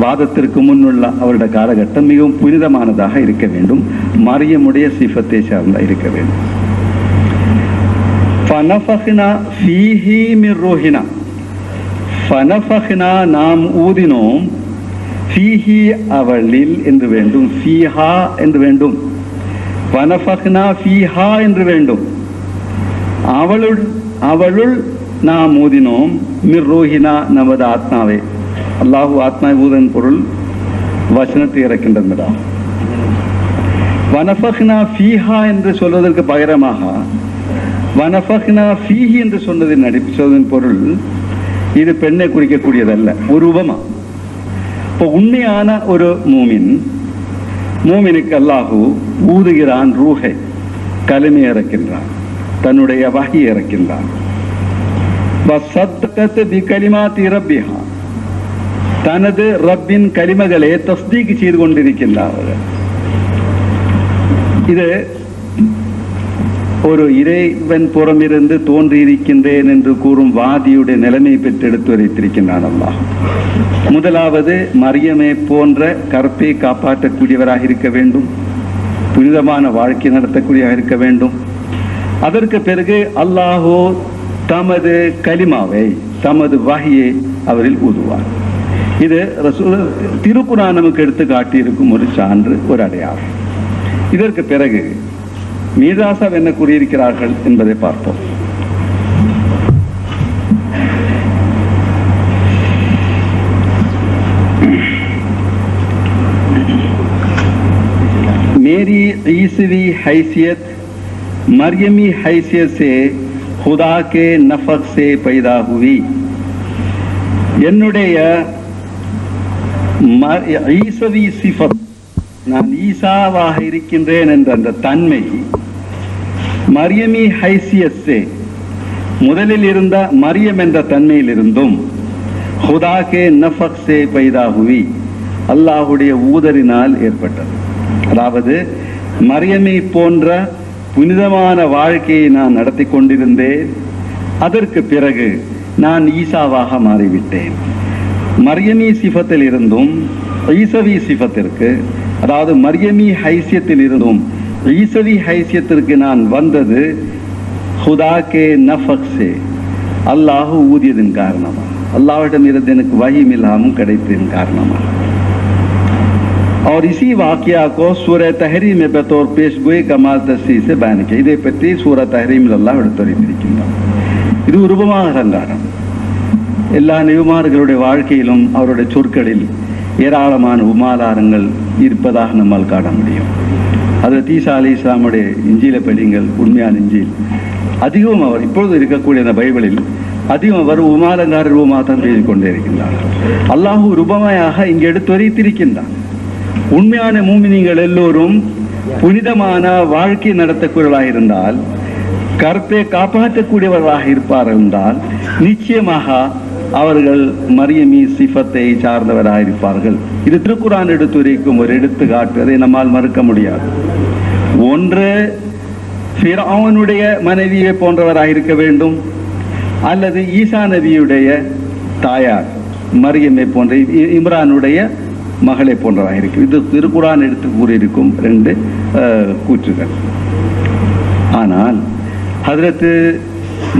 வாதத்திற்கு முன்னுள்ள அவருடைய காலகட்டம் மிகவும் புனிதமானதாக இருக்க வேண்டும். மரியமுடைய சிஃபத்தை சார்ந்த இருக்க வேண்டும். ஃபனஃபஹ்னா ஃபீஹி மின் ரூஹினா, ஃபனஃபஹ்னா நாம் ஊதினோம், ஃபீஹி அவளில் என்று வேண்டும், ஃபீஹா என்று வேண்டும், ஃபனஃபஹ்னா ஃபீஹா என்று வேண்டும். அவளுள் நாம் ஊதினோம், மிர் ரூஹினா நமது ஆத்மாவை. அல்லாஹு ஆத்மா ஊதன் பொருள் வசனத்தை இறக்கின்றதா. வனஃபஹ்னா ஃபீஹா என்று சொல்வதற்கு பகரமாக வனஃபஹ்னா ஃபீஹி என்று சொல்வதன் பொருள் இது பெண்ணை குறிக்கக்கூடியதல்ல, ஒரு உபமா. இப்போ உண்மையான ஒரு மூமினுக்கு அல்லாஹு ஊதுகிறான், ரூஹை கலிமை இறக்கின்றான், தன்னுடைய வஹி இறக்கின்றான். தனது ரப்பின் கலிமகளை தஸ்தீக் செய்து கொண்டிருக்கின்றார்கள். இது ஒரு இறைவன் புறமிருந்து தோன்றியிருக்கின்றேன் என்று கூறும் வாதியுடைய நிலைமை பெற்று எடுத்து வைத்திருக்கின்றான் அல்லாஹ். முதலாவது மரியமை போன்ற கற்பை காப்பாற்றக்கூடியவராக இருக்க வேண்டும், புனிதமான வாழ்க்கை நடத்தக்கூடியவராக இருக்க வேண்டும். அதற்கு பிறகு அல்லாஹோ தமது கலிமாவை, தமது வஹியை அவரில் ஊதுவார். இது திருக்குர்ஆன் நமக்கு எடுத்து காட்டியிருக்கும் ஒரு சான்று, ஒரு அடையாளம். இதற்கு பிறகு மீராசா என்ன கூறியிருக்கிறார்கள் என்பதை பார்ப்போம். मेरी ईसवी हैसियत मरियमी हैसियत से खुदा के नफक से पैदा हुई. என்னுடைய ஈசவி சிஃபத், நான் ஈசாவாக இருக்கின்றேன் என்ற அந்த தன்மை மரியமி ஹைசியஸே, முதலில் இருந்த மரியம் என்ற தன்மையிலிருந்தும், ஹுதா கே நஃபக் சே பைதா ஹுவி, அல்லாஹுடைய ஊதலினால் ஏற்பட்டது. அதாவது மரியமை போன்ற புனிதமான வாழ்க்கையை நான் நடத்தி கொண்டிருந்தேன். அதற்கு பிறகு நான் ஈசாவாக மாறிவிட்டேன். மரியமி சிஃபத்தில் இருந்தும் ஈசவி சிஃபத்திற்கு, அதாவது மரியமி ஹைசியத்தில் இருந்தும் ஈசவி ஹைசியத்திற்கு நான் வந்தது ஹுதா கே நஃபக் சே, அல்லாஹ் ஊதியதன் காரணமாக, அல்லாஹ்விடம் இருந்து எனக்கு வஹி இல்லாமல் கிடைத்ததன் காரணமாக. और इसी वाकया को सूरह तहरीम में बतौर पेशगोई कमाल तस्सी से बयान किया. இதை பற்றி சூரா தஹரீமில் அல்லாஹ் எடுத்துரைத்திருக்கின்றார். இது ஒரு உபமாக அலங்காரம். எல்லா நபிமார்களுடைய வாழ்க்கையிலும் அவருடைய சொற்களில் ஏராளமான உமாலாரங்கள் இருப்பதாக நம்மால் காண முடியும். ஹஜ்ரத் ஈசா அலைஹிஸ்ஸலாமுடைய இஞ்சில படிங்கள், உண்மையான இஞ்சில் அதிகம் அவர் இப்பொழுது இருக்கக்கூடிய அந்த பைபிளில் அதிகம் அவர் உமாலங்கார ரூபமாக தான் பேசிக்கொண்டே இருக்கின்றார்கள். அல்லாஹ் ரூபமாயாக இங்கு எடுத்துரைத்திருக்கின்றான். உண்மையான மூமினீங்கள் எல்லோரும் புனிதமான வாழ்க்கை நடத்தக்கூடியவர்களாக இருந்தால், கற்பை காப்பாற்றக்கூடியவர்களாக இருப்பார்கள் என்றால், நிச்சயமாக அவர்கள் மரியமி சிஃபத்தை சார்ந்தவராக இருப்பார்கள். இது திருக்குர்ஆன் எடுத்துரைக்கும் ஒரு எடுத்துக்காட்டு. அதை நம்மால் மறுக்க முடியாது. ஒன்று ஃபிரௌனுடைய மனைவியை போன்றவராக இருக்க வேண்டும், அல்லது ஈசா நபியுடைய தாயார் மரியமை போன்ற இம்ரானுடைய மகளை போன்றதாக இருக்கும். இது திருக்குர்ஆன் எடுத்து கூறியிருக்கும் ரெண்டு கூற்றுகள். ஆனால் ஹஜ்ரத்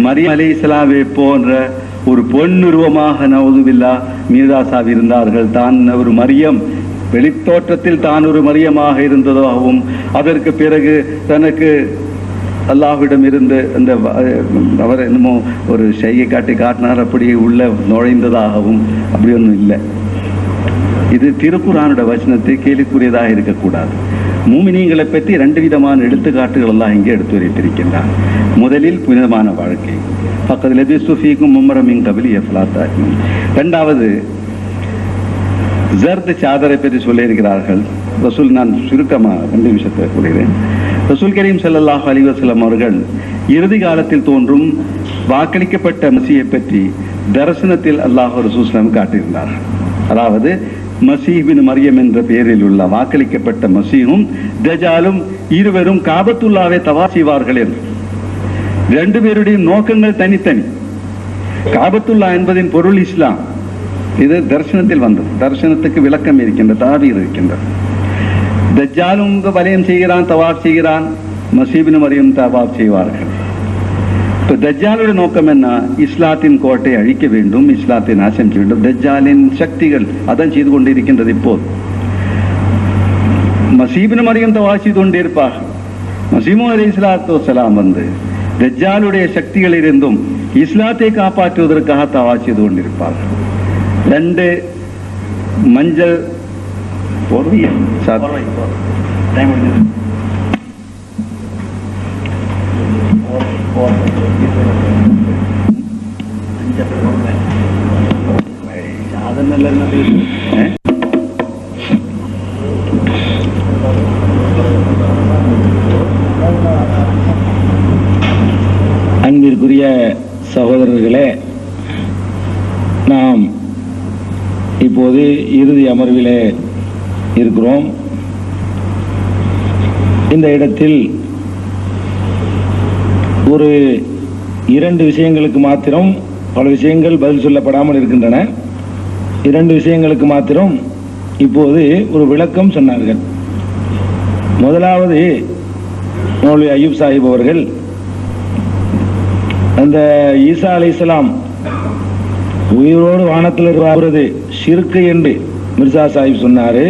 மரியம் அலைஹிஸ்ஸலாமை போன்ற ஒரு பொன்னுருவமாக நவுதுபில்லா மீராசாவி இருந்தார்கள். தான் ஒரு மரியம், வெளித்தோற்றத்தில் தான் ஒரு மரியமாக இருந்ததாகவும், அதற்கு பிறகு தனக்கு அல்லாஹ்விடம் இருந்து அந்த அவர் என்னமோ ஒரு செய்கை காட்டினார், அப்படியே உள்ள நுழைந்ததாகவும் அப்படி ஒன்றும் இல்லை. இது திருக்குர்ஆனுடைய வசனத்தை கேலிக்குரியதாக இருக்கக்கூடாது. மூமினீங்களை பற்றி ரெண்டு விதமான எடுத்துக்காட்டுகள் எல்லாம் இங்கே எடுத்து வைத்திருக்கின்றார். முதலில் புனிதமான வாழ்க்கை, பக்கத்தில் எதிர்சுஃபீக்கும் மும்மரமின் கபிலி எஃப்லாத்தா. ரெண்டாவது ஜர்த் சாதரை பற்றி சொல்லியிருக்கிறார்கள் ரசூல். நான் சுருக்கமாக 2 விஷயத்தை கூறுகிறேன். ரசூல் கரீம் ஸல்லல்லாஹு அலைஹி வஸல்லம் அவர்கள் இறுதி காலத்தில் தோன்றும் வாக்களிக்கப்பட்ட மசீஹை பற்றி தரிசனத்தில் அல்லாஹ் ரசூல் காட்டியிருந்தார்கள். அதாவது மசீஹ் பின் மரியம் என்ற பெயரில் உள்ள வாக்களிக்கப்பட்ட மசீஹும் தஜ்ஜாலும் இருவரும் காபத்துல்லாவை தவாஃப் செய்வார்கள் என்று. 2 பேருடைய நோக்கங்கள் தனித்தனி. காபத்துல்லா என்பதின் பொருள் இஸ்லாம். இது தரிசனத்தில் வந்தது. தரிசனத்துக்கு விளக்கம் இருக்கின்ற, தாவீர் இருக்கின்றது. தஜ்ஜாலும் வலயம் செய்கிறான், தவாஃப் செய்கிறான். மசீஹ் பின் மரியம் தவாஃப் செய்வார்கள். இப்போ தஜ்ஜாலுடைய நோக்கம் என்ன? இஸ்லாத்தின் கோட்டை அழிக்க வேண்டும், இஸ்லாத்தை நாசம் செய்ய வேண்டும். தஜ்ஜாலின் சக்திகள் அதான் செய்து கொண்டிருக்கின்றது. இப்போது மசீபின் மரியம் தவா செய்து கொண்டிருப்பார்கள். மசீமு அலைஹிஸ்ஸலாத்து வஸ்ஸலாம் வந்து தஜ்ஜாலுடைய சக்திகளிலிருந்தும் இஸ்லாத்தை காப்பாற்றுவதற்காக தவா செய்து கொண்டிருப்பார்கள். 2 மஞ்சள் அன்பிற்குரிய சகோதரர்களே, நாம் இப்போது இறுதி அமர்விலே இருக்கிறோம். இந்த இடத்தில் ஒரு 2 விஷயங்களுக்கு மாத்திரம், பல விஷயங்கள் பதில் சொல்லப்படாமல் இருக்கின்றன. 2 விஷயங்களுக்கு மாத்திரம் இப்போது ஒரு விளக்கம் சொன்னார்கள். முதலாவது, மௌலவி அய்யூப் சாஹிப் அவர்கள் அந்த ஈசா அலைஹிஸ்ஸலாம் உயிரோடு வானத்தில் வருவது ஷிர்கு என்று மிர்சா சாஹிப் சொன்னாரு.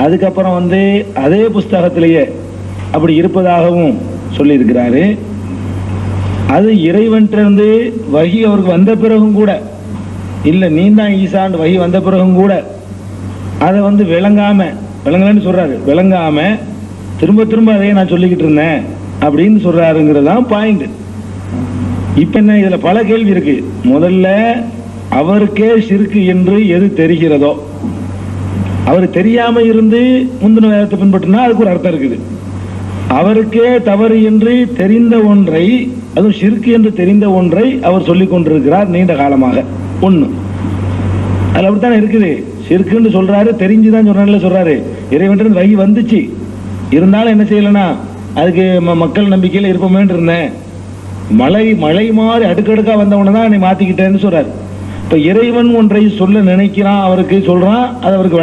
அதுக்கப்புறம் வந்து அதே புஸ்தகத்திலேயே அப்படி இருப்பதாகவும் சொல்லியிருக்கிறாரு. அது இறைவன்றிருந்து வஹி அவருக்கு வந்த பிறகும் கூட, இல்லை நீ தான் ஈசான் வஹி வந்த பிறகும் கூட அதை வந்து விளங்கலன்னு சொல்றாரு. விளங்காம திரும்ப திரும்ப அதையே நான் சொல்லிக்கிட்டு இருந்தேன் அப்படின்னு சொல்றாருங்கிறது தான் பாயிண்ட். இப்ப என்ன, இதுல பல கேள்வி இருக்கு. முதல்ல அவருக்கே ஷிர்கு என்று எது தெரிகிறதோ, அவர் தெரியாம இருந்து முந்தின வேதத்தை பின்பற்றினா அதுக்கு ஒரு அர்த்தம் இருக்குது. அவருக்கே தவறு என்று தெரிந்த ஒன்றை, அதுவும் ஷிர்கு என்று தெரிந்த ஒன்றை அவர் சொல்லிக் கொண்டிருக்கிறார் நீண்ட காலமாக. ஒண்ணு, அது அப்படித்தானே இருக்குது. ஷிர்குன்னு சொல்றாரு, தெரிஞ்சுதான் சொல்றாரு. இறைவன் வகி வந்துச்சு, இருந்தாலும் என்ன செய்யலன்னா அதுக்கு மக்கள் நம்பிக்கையில இருப்போமே இருந்தேன். மழை மாறி அடுக்கடுக்கா வந்தவன தான் நீ மாத்திக்கிட்டேன்னு சொல்றாரு. இப்ப இறைவன் ஒன்றை சொல்ல நினைக்கிறான், அவருக்கு சொல்றான், அது அவருக்கு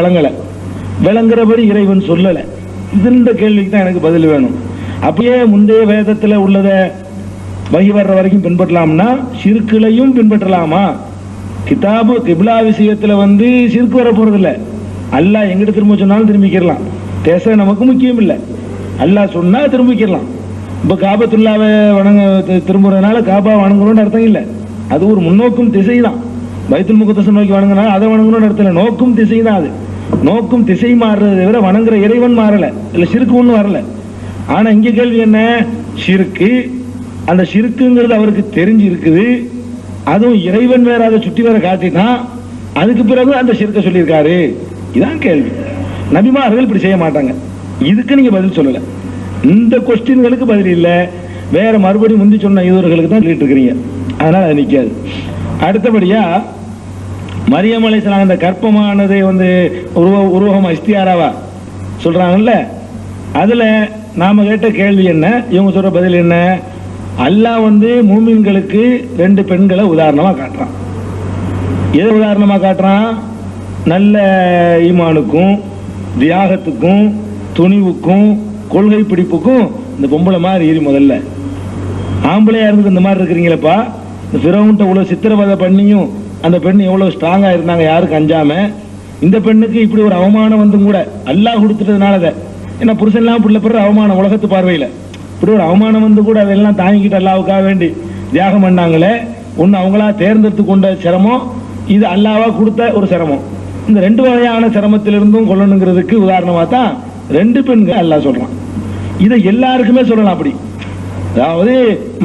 விளங்குறபடி இறைவன் சொல்லல. இந்த கேள்விக்கு தான் எனக்கு பதில் வேணும். அப்படியே முந்தைய வேதத்துல உள்ளத வகி வர்ற வரைக்கும் பின்பற்றலாம்னா ஷிர்குலையும் பின்பற்றலாமா? கிதாபு கிப்லா விஷயத்துல வந்து ஷிர்கு வர போறது இல்ல. அல்லாஹ் எங்கிட்ட திரும்ப சொன்னாலும் திரும்பிக்கலாம். தேச நமக்கு முக்கியம் இல்லை. அல்லாஹ் சொன்னா திரும்பிக்கலாம். இப்ப காபத்துல்லாவை திரும்புறதுனால காபா வணங்கணும்னு அர்த்தம் இல்லை. அது ஒரு முன்னோக்கும் திசை தான். பைத்துல் முகத்தஸை நோக்கி வணங்கினாலும் அதை வணங்கணும்னு அர்த்தம் இல்லை. நோக்கும் திசை தான். அது நோக்கும் திசை மாறுறதை தவிர வணங்குற இறைவன் மாறல, இல்ல ஷிர்கு ஒண்ணு வரல. ஆனா இங்க கேள்வி என்ன, ஷிர்கு, அந்த ஷிர்குங்கிறது அவருக்கு தெரிஞ்சு இருக்குது, அதுவும் இறைவன் வேற அதை சுற்றி வர காட்டிதான் அதுக்கு பிறகு அந்த ஷிர்கை சொல்லியிருக்காரு. இதான் கேள்வி. நபிமார்கள் இப்படி செய்ய மாட்டாங்க. இதுக்கு நீங்க பதில் சொல்லல. இந்த கொஸ்டின்களுக்கு பதில் இல்லை. வேற மறுபடியும் முந்தி சொன்ன யூதர்களுக்கு தான் சொல்லிட்டு இருக்கிறீங்க. அதனால அது நிக்காது. அடுத்தபடியா மரியம் அலைஹிஸ்ஸலாம் அந்த கற்பமானதை வந்து உருவகமா இஸ்தியாராவா சொல்றாங்கல்ல, அதுல நாம கேட்ட கேள்வி என்ன, இவங்க சொல்ற பதில் என்ன? அல்லாஹ் வந்து மூமின்களுக்கு 2 பெண்களை உதாரணமா காட்டுறான். எதை உதாரணமா காட்டுறான்? நல்ல ஈமானுக்கும் தியாகத்துக்கும் துணிவுக்கும் கொள்கை பிடிப்புக்கும் இந்த பொம்பளை மாதிரி ஏறி முதல்ல ஆம்பளையா இருந்து இந்த மாதிரி இருக்கிறீங்களப்பா. இந்த ஃபிரௌன்ட்ட இவ்வளவு சித்திரவதை பண்ணியும் அந்த பெண் எவ்வளவு ஸ்ட்ராங்கா இருந்தாங்க, யாருக்கு அஞ்சாம. இந்த பெண்ணுக்கு இப்படி ஒரு அவமானம் வந்தும் கூட அல்லாஹ் கொடுத்துட்டதுனால, ஏன்னா புருஷன்லாம் பிள்ளை பெற அவமானம் உலகத்து பார்வையில இப்படி ஒரு அவமானம் வந்து கூட அதெல்லாம் தாங்கிக்கிட்டு அல்லாவுக்காக வேண்டி தியாகம் பண்ணாங்களே. ஒன்னு அவங்களா தேர்ந்தெடுத்து கொண்ட சிரமம், இது அல்லாவா கொடுத்த ஒரு சிரமம். இந்த 2 வகையான சிரமத்திலிருந்தும் கொள்ளணுங்கிறதுக்கு உதாரணமா தான் 2 பெண்கள் அல்லாஹ் சொல்றான். இதை எல்லாருக்குமே சொல்லலாம். அப்படி அதாவது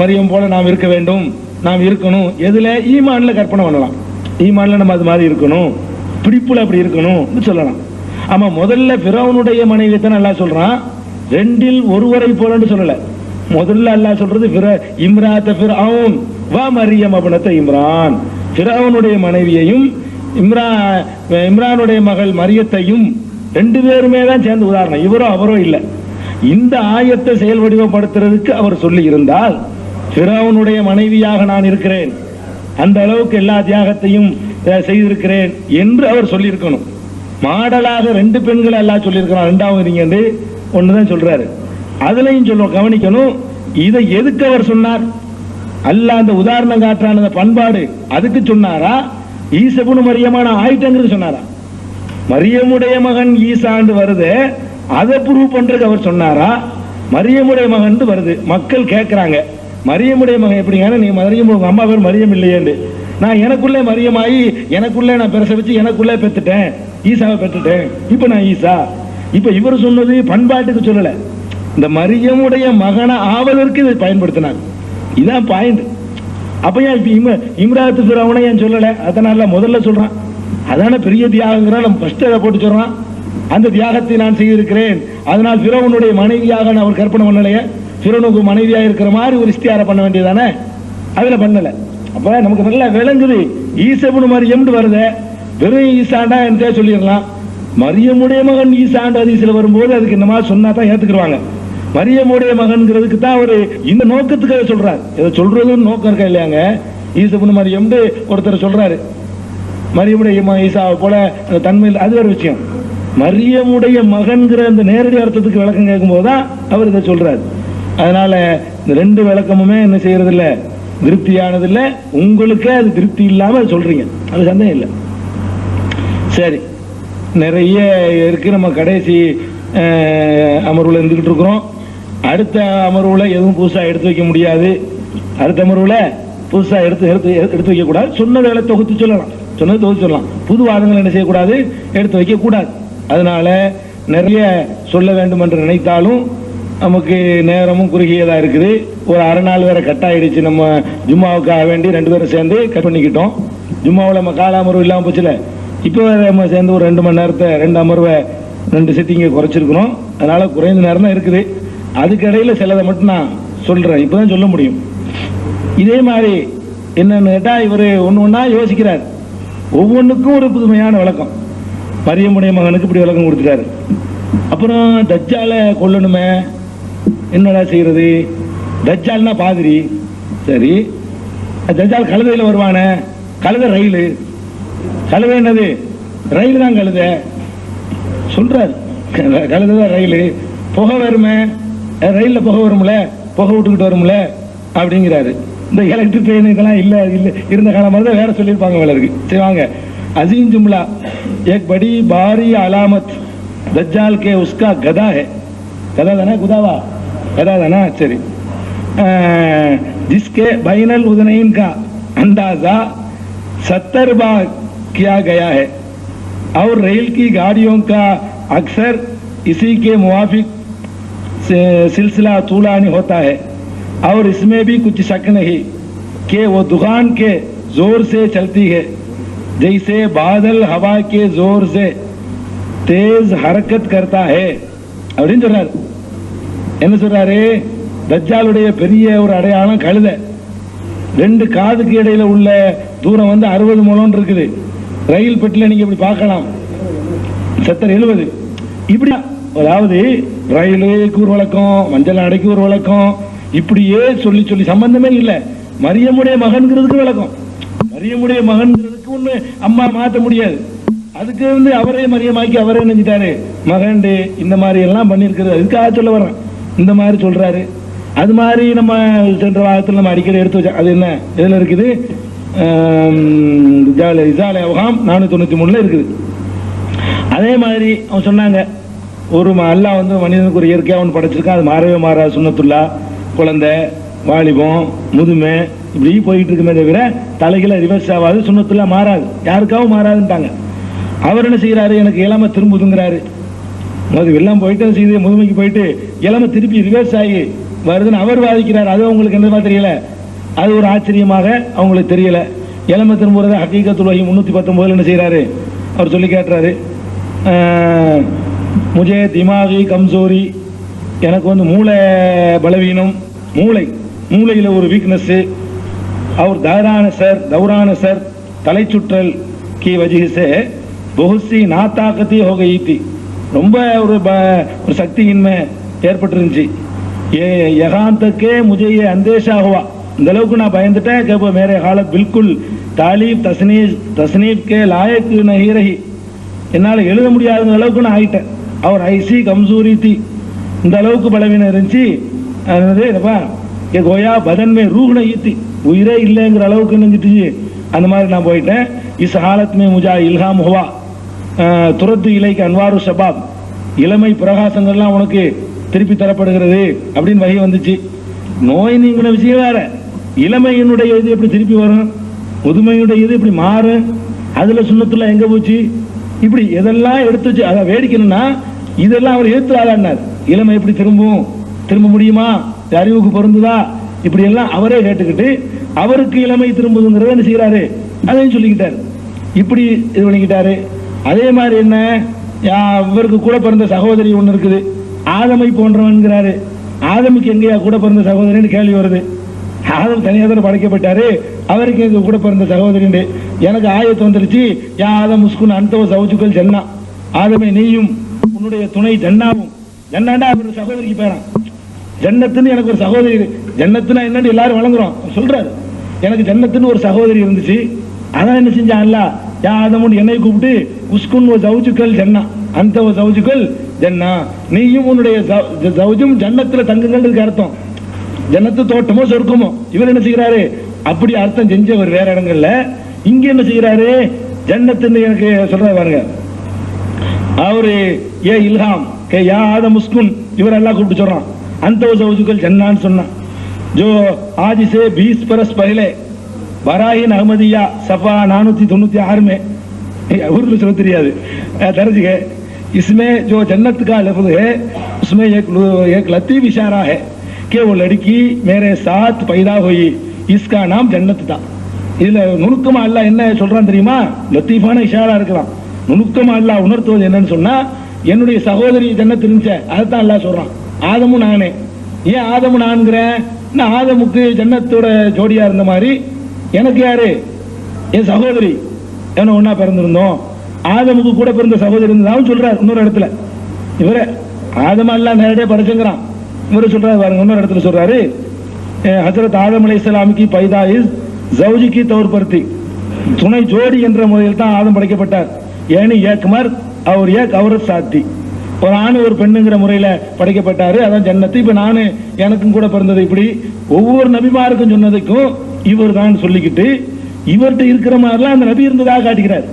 மரியம் போல நாம் இருக்க வேண்டும், நாம் இருக்கணும். எதுல? ஈமான்ல கற்பனை பண்ணலாம். ஈமான்ல நம்ம அது மாதிரி இருக்கணும், பிடிப்புல அப்படி இருக்கணும் சொல்லலாம். ஆமா, முதல்ல ஃபிரௌனுடைய மனைவி தான் அல்லாஹ் சொல்றான். 2இல் ஒருவரை போலன்னு சொல்லல. முதல்ல அல்லாஹ் சொல்றது இம்ராத்த ஃபிரௌன் வா மரியம் அப்னத்த இம்ரான். ஃபிரௌனுடைய மனைவியையும் இம்ரானுடைய மகள் மரியத்தையும் 2 பேருமே தான் சேர்ந்து உதாரணம். இவரோ அவரோ இல்லை. இந்த ஆயத்தை செயல் வடிவப்படுத்துறதுக்கு அவர் சொல்லி இருந்தால், ஃபிரௌனுடைய மனைவியாக நான் இருக்கிறேன், அந்த அளவுக்கு எல்லா தியாகத்தையும் செய்திருக்கிறேன் என்று அவர் சொல்லியிருக்கணும். மாடலாக 2 பெண்களை எல்லாம் சொல்லியிருக்கிறான். 2வது நீங்க ஒண்ணுதான் சொல்றாரு. அதுலயும் கவனிக்கணும். இதை எதுக்கு அவர் சொன்னார்? அல்லாஹ் அந்த உதாரணம் காட்டுறான அந்த பண்பாடு அதுக்கு சொன்னாரா, ஈசபுனு மரியமான ஆயிட்டங்கிறது சொன்னாரா? மரியமுடைய மகன் ஈசாண்டு வருது, அதை ப்ரூவ் பண்றதுக்கு அவர் சொன்னாரா? மரியமுடைய மகன் வருது, மக்கள் கேட்கிறாங்க மரியமுடைய மகன் எப்படிங்க, நீ மரியம் உங்க அம்மா பேர் மரியம் இல்லையேண்டு, நான் எனக்குள்ளே மரியமாயி எனக்குள்ளே நான் பிரசவிச்சு எனக்குள்ளே பெற்றுட்டேன், ஈசாவை பெற்றுட்டேன், இப்ப நான் ஈசா. இப்ப இவர் சொன்னது பண்பாட்டுக்கு சொல்லல, இந்த மரியமுடைய மகனை ஆவதற்கு இதை பயன்படுத்தினார். இதான் பாயிண்ட். அப்ப ஏன் இப்ப இம்ராத்து பிறவனை ஏன் சொல்லல? அதனால முதல்ல சொல்றான், அதான பெரிய தியாகங்கிற நம்ம ஃபர்ஸ்ட் அதை போட்டு சொல்றான். அந்த தியாகத்தை நான் செய்திருக்கிறேன், அதனால் பிறவனுடைய மனைவியாக நான் அவர் கற்பனை பண்ணலையே, பிறவனுக்கு மனைவியாக இருக்கிற மாதிரி ஒரு இஸ்தியாரம் பண்ண வேண்டியதானே, அதுல பண்ணல. அப்ப நமக்கு நல்லா விளங்குது, ஈசபுனு மரியம் வருத, வெறும் ஈசாண்டா என்ன சொல்லிடலாம். மரியமுடைய மகன் ஈசாண்டு ஹதீஸ்ல வரும்போது அதுக்கு இந்த மாதிரி சொன்னா தான் ஏத்துக்குருவாங்க. மரியமுடைய மகன்கிறதுக்கு தான் அவர் இந்த நோக்கத்துக்காக சொல்றாரு. இதை சொல்றதுன்னு நோக்கம் இருக்கா இல்லையாங்க? ஈசபுனு மரியம் ஒருத்தர் சொல்றாரு, மரியமுடைய ஈசாவை போல அந்த தன்மையில், அது ஒரு விஷயம். மரியமுடைய மகன்கிற அந்த நேரடி அர்த்தத்துக்கு விளக்கம் கேட்கும் போதுதான் அவர் இதை சொல்றாரு. அதனால இந்த ரெண்டு விளக்கமுமே என்ன செய்யறது இல்லை, திருப்தியானது இல்லை. உங்களுக்கே அது திருப்தி இல்லாம சொல்றீங்க, அது சந்தேகம் இல்லை. சரி, நிறைய இருக்கு. நம்ம கடைசி அமர்வுல இருந்துகிட்டு இருக்கிறோம். அடுத்த அமர்வுல எதுவும் புதுசா எடுத்து வைக்க முடியாது. அடுத்த அமர்வுல புதுசா எடுத்து வைக்க கூடாது. சொன்னதை தொகுத்து சொல்லலாம், சொன்னது தொகுத்து சொல்லலாம். புது வாதங்கள் என்ன செய்யக்கூடாது, எடுத்து வைக்க கூடாது. அதனால நிறைய சொல்ல வேண்டும் என்று நினைத்தாலும் நமக்கு நேரமும் குறுகியதா இருக்குது. ஒரு அரை நாள் வேற கட் ஆயிடுச்சு. நம்ம ஜும்மாவுக்காக வேண்டி 2 பேரும் சேர்ந்து கட் பண்ணிக்கிட்டோம். ஜும்மாவில் நம்ம கால அமர்வு இல்லாம போச்சுல, இப்போ நம்ம சேர்ந்து ஒரு 2 மணி நேரத்தை 2 அமர்வை 2 சிட்டிங்கை குறைச்சிருக்கிறோம். அதனால குறைந்த நேரம் தான் இருக்குது. அதுக்கிடையில சிலதை மட்டும் நான் சொல்றேன், இப்பதான் சொல்ல முடியும். இதே மாதிரி என்னன்னு கேட்டா, இவர் ஒண்ணா யோசிக்கிறார், ஒவ்வொன்றுக்கும் ஒரு புதுமையான விளக்கம். மரியமுடைய மகனுக்கு இப்படி விளக்கம் கொடுத்துட்டாரு. அப்புறம் தஜ்ஜால கொல்லணுமே, என்னடா செய்யறது? தஜ்ஜால்னா பாதிரி, சரி. தஜ்ஜால் கழுதையில வருவானே, கழுதை ரயிலு, கழுதை என்னது? ரயில் தான் கழுத சொல்றாரு. கழுதைதான் ரயிலு. புகை வருமே, ரயில்ல புகை வரும்ல, புகை விட்டுக்கிட்டு வரும்ல அப்படிங்கிறாரு. இந்த எலக்ட்ரிக் ட்ரெயின் இதெல்லாம் இல்ல இல்ல இருந்த காலம் மாதிரி தான் வேற சொல்லியிருப்பாங்க வேலை இருக்கு. சரி வாங்க, अजीम जुमला, एक बड़ी भारी अलामत दज्जाल के उसका गदा है. गदा था ना, गुदावा गदा था ना, चली, जिसके बैनल उदनैन का अंदाजा 70 बार किया गया है और रेल की गाड़ियों का अक्सर इसी के मुवाफिक सिलसिला तूलानी होता है और इसमें भी कुछ शक नहीं कि वो दुकान के जोर से चलती है, जैसे बादल हवा के जोर से तेज हरकत करता है அப்படின்னு சொல்றாரு. என்ன சொல்றாரு? தஜ்ஜாலுடைய பெரிய ஒரு அடையாளம் கழுதை. 2 காதுக்கு இடையில உள்ள தூரம் 60 முழம் இருக்குது. ரயில் பெட்டில நீங்க இப்படி பார்க்கலாம், 70 இப்படி. அதாவது ரயிலுக்கு ஒரு வழக்கம், மஞ்சள் அடைக்கு ஒரு வழக்கம், இப்படியே சொல்லி சொல்லி சம்பந்தமே இல்லை. மரியமுடைய மகன்கிறதுக்கு விளக்கம். மரியமுடைய மகன்கிறதுக்கு ஒண்ணு அம்மா மாற்ற முடியாது. அதுக்கு அவரே மரியமாக்கி அவரே நினைச்சிட்டாரு மகன். இந்த மாதிரி எல்லாம் பண்ணிருக்கிறது அதுக்காக சொல்ல வர்றேன். இந்த மாதிரி சொல்றாரு. அது மாதிரி நம்ம சென்ற வாரத்தில் நம்ம அடிக்கடி எடுத்து வச்சோம். அது என்ன இதுல இருக்குது, இசாலே அவகாம் 493 இருக்குது. அதே மாதிரி அவன் சொன்னாங்க, ஒரு அல்லாஹ் மனிதனுக்கு ஒரு இயற்கையாக ஒன்று படைச்சிருக்கான், அது மாறவே மாறாது. சுன்னத்துல்லா, குழந்தை, வாலிபம், முதுமை, இப்படி போயிட்டு இருக்குமே தவிர தலைகளை ரிவர்ஸ் ஆகாது. சுன்னத்துல்லா மாறாது, யாருக்காகவும் மாறாதுன்ட்டாங்க. அவர் என்ன செய்யறாரு, எனக்கு இளமை திரும்புதுங்கிறாரு. எல்லாம் போயிட்டு செய்து முதுமைக்கு போயிட்டு இளமை திருப்பி ரிவர்ஸ் ஆகி வருதுன்னு அவர் வாதிக்கிறார். அது அவங்களுக்கு என்னமா தெரியல, அது ஒரு ஆச்சரியமாக அவங்களுக்கு தெரியல. இளமை திரும்புறத ஹக்கீகத்துல் வஹி 319 என்ன செய்யறாரு, அவர் சொல்லி கேட்டுறாரு, முஜே திமாகி கம்சோரி, எனக்கு மூளை பலவீனம், மூளையில ஒரு வீக்னஸ், அவர் दौरान सर தலை சுற்றல் की वजह से बहुत सी नाताकती हो गई थी, ரொம்ப ஒரு சக்தியின்மை ஏற்பட்டுருந்துச்சு. यहाँ तक के मुझे ये अंदेशा हुआ, இந்த அளவுக்கு நான் பயந்துட்டேன் कि मेरे हालत बिल्कुल तालीफ तसनीफ के लायक नहीं रही, என்னால எழுத முடியாத அளவுக்கு நான் ஆயிட்டேன். அவர் ஐசி கம்சூரி थी, இந்த அளவுக்கு பலவீனம் இருந்துச்சு. கோயா பதன் மே ரூஹ் नहीं थी, உயிரே இல்லைங்கிற அளவுக்கு நினைச்சிட்டு அந்த மாதிரி நான் போயிட்டேன். இஸ் ஹாலத்மே முஜா இல்ஹாம் ஹுவா துரத்து இலைக்கு அன்வாரு ஷபாப், இளமை பிரகாசங்கள்லாம் உனக்கு திருப்பி தரப்படுகிறது அப்படின்னு வகை வந்துச்சு. நோய் நீங்கின விஷயம் வேற, இளமையினுடைய இது எப்படி திருப்பி வரும், முதுமையுடைய இது எப்படி மாறும், அதுல சுண்ணத்துல எங்க போச்சு, இப்படி எதெல்லாம் எடுத்து வச்சு அதை வேடிக்கணும்னா இதெல்லாம் அவர் எடுத்துறாதார். இளமை எப்படி திரும்ப முடியுமா, அறிவுக்கு பொருந்துதா, இப்படி எல்லாம் அவரே கேட்டுக்கிட்டு அவருக்கு இளமை திரும்புதுங்கிறத என்ன செய்யறாரு, அதையும் சொல்லிக்கிட்டாரு. இப்படி இது பண்ணிக்கிட்டாரு. அதே மாதிரி என்ன, இவருக்கு கூட பிறந்த சகோதரி ஒன்று இருக்குது, ஆதமை போன்றவன்கிறாரு. ஆதமுக்கு எங்கேயா கூட பிறந்த சகோதரின்னு கேள்வி வருது. ஆதம் தனியாக தான் படைக்கப்பட்டாரு, அவருக்கு எங்க கூட பிறந்த சகோதரின்னு எனக்கு ஆயத்து வந்துருச்சு. யா ஆதம் முஸ்குன் அந்தவ சவுச்சுக்கள் ஜன்னா, ஆதமே நீயும் உன்னுடைய துணை ஜன்னாவும், ஜன்னாண்டா அவர் சகோதரிக்கு பேரான். ஜன்னத்துன்னு எனக்கு ஒரு சகோதரி, ஜன்னத்துனா என்னன்னு எல்லாரும் வழங்குறோம் சொல்றாரு. எனக்கு ஜன்னத்துன்னு ஒரு சகோதரி இருந்துச்சு, அதான் என்ன செஞ்சான் அல்லாஹ், யா ஆதமுன்னு என்னை கூப்பிட்டு உஸ்குன் சவுச்சுக்கள் ஜன்னா அந்த சவுச்சுக்கள் ஜன்னா, நீயும் உன்னுடைய சவுஜும் ஜன்னத்துல தங்குங்கள் அர்த்தம். ஜன்னத்து தோட்டமோ சொர்க்கமோ. இவர் என்ன செய்யறாரு, அப்படி அர்த்தம் செஞ்சவர் வேற இடங்கள்ல. இங்க என்ன செய்யறாரு, ஜன்னத்துன்னு எனக்கு சொல்ற பாருங்க. அவரு ஏ இல்ஹாம் கே யா ஆதம் முஸ்குன், இவர் எல்லாம் கூப்பிட்டு சொல்றான் அந்த சவுஜுக்கள் ஜன்னான்னு சொன்னான். जो आज से 20 बरस पहले बराहीन अहमदिया सफा 496 में उर्दू समझ தெரியாது दर्ज है, इसमें जो जन्नत का लफ्ज है उसमें एक लतीफ इशारा है कि वो लड़की मेरे साथ पैदा हुई, इसका नाम जन्नत था. இதுல நுணுக்கமா அல்லாஹ் என்ன சொல்றான் தெரியுமா, லத்தீஃபான இஷாரா இருக்கலாம். நுணுக்கமா அல்லாஹ் உணர்த்துவது என்னன்னு சொன்னா, என்னுடைய சகோதரி ஜன்னத் இருந்துச்சு, அதைத்தான் அல்லாஹ் சொல்றான். ஆதமும் நானே, ஏன் ஆதமும் நான்கிறேன், ஆதமுக்கு ஜன்னத்தோட ஜோடியா இருந்த மாதிரி எனக்கு யாரு, என் சகோதரி, என்ன ஒன்னா பிறந்திருந்தோம். ஆதமுக்கு கூட பிறந்த சகோதரி இருந்ததாகவும் சொல்றாரு இன்னொரு இடத்துல. இவர ஆதம் எல்லாம் நேரடியா படைச்சுங்கிறான். இவரு சொல்றாரு பாருங்க, இன்னொரு இடத்துல சொல்றாரு, ஹஜரத் ஆதம் அலைஹிஸ்ஸலாமுக்கு பைதா இஸ் ஜவுஜி கி தௌர் पर थी, துணை ஜோடி என்ற முறையில் தான் ஆதம் படைக்கப்பட்டார். ஏனி ஏக் மர்த் और एक औरत साथ थी, ஒரு ஆண் ஒரு பெண்ணுங்கிற முறையில படைக்கப்பட்டாரு, அதான் ஜன்னத்து. இப்ப நானு எனக்கும் கூட பிறந்தது. இப்படி ஒவ்வொரு நபிமாருக்கும் சொன்னதுக்கும் இவர் தான் சொல்லிக்கிட்டு இவர்கிட்ட இருக்கிற மாதிரிலாம் அந்த நபி இருந்ததாக காட்டுகிறார்.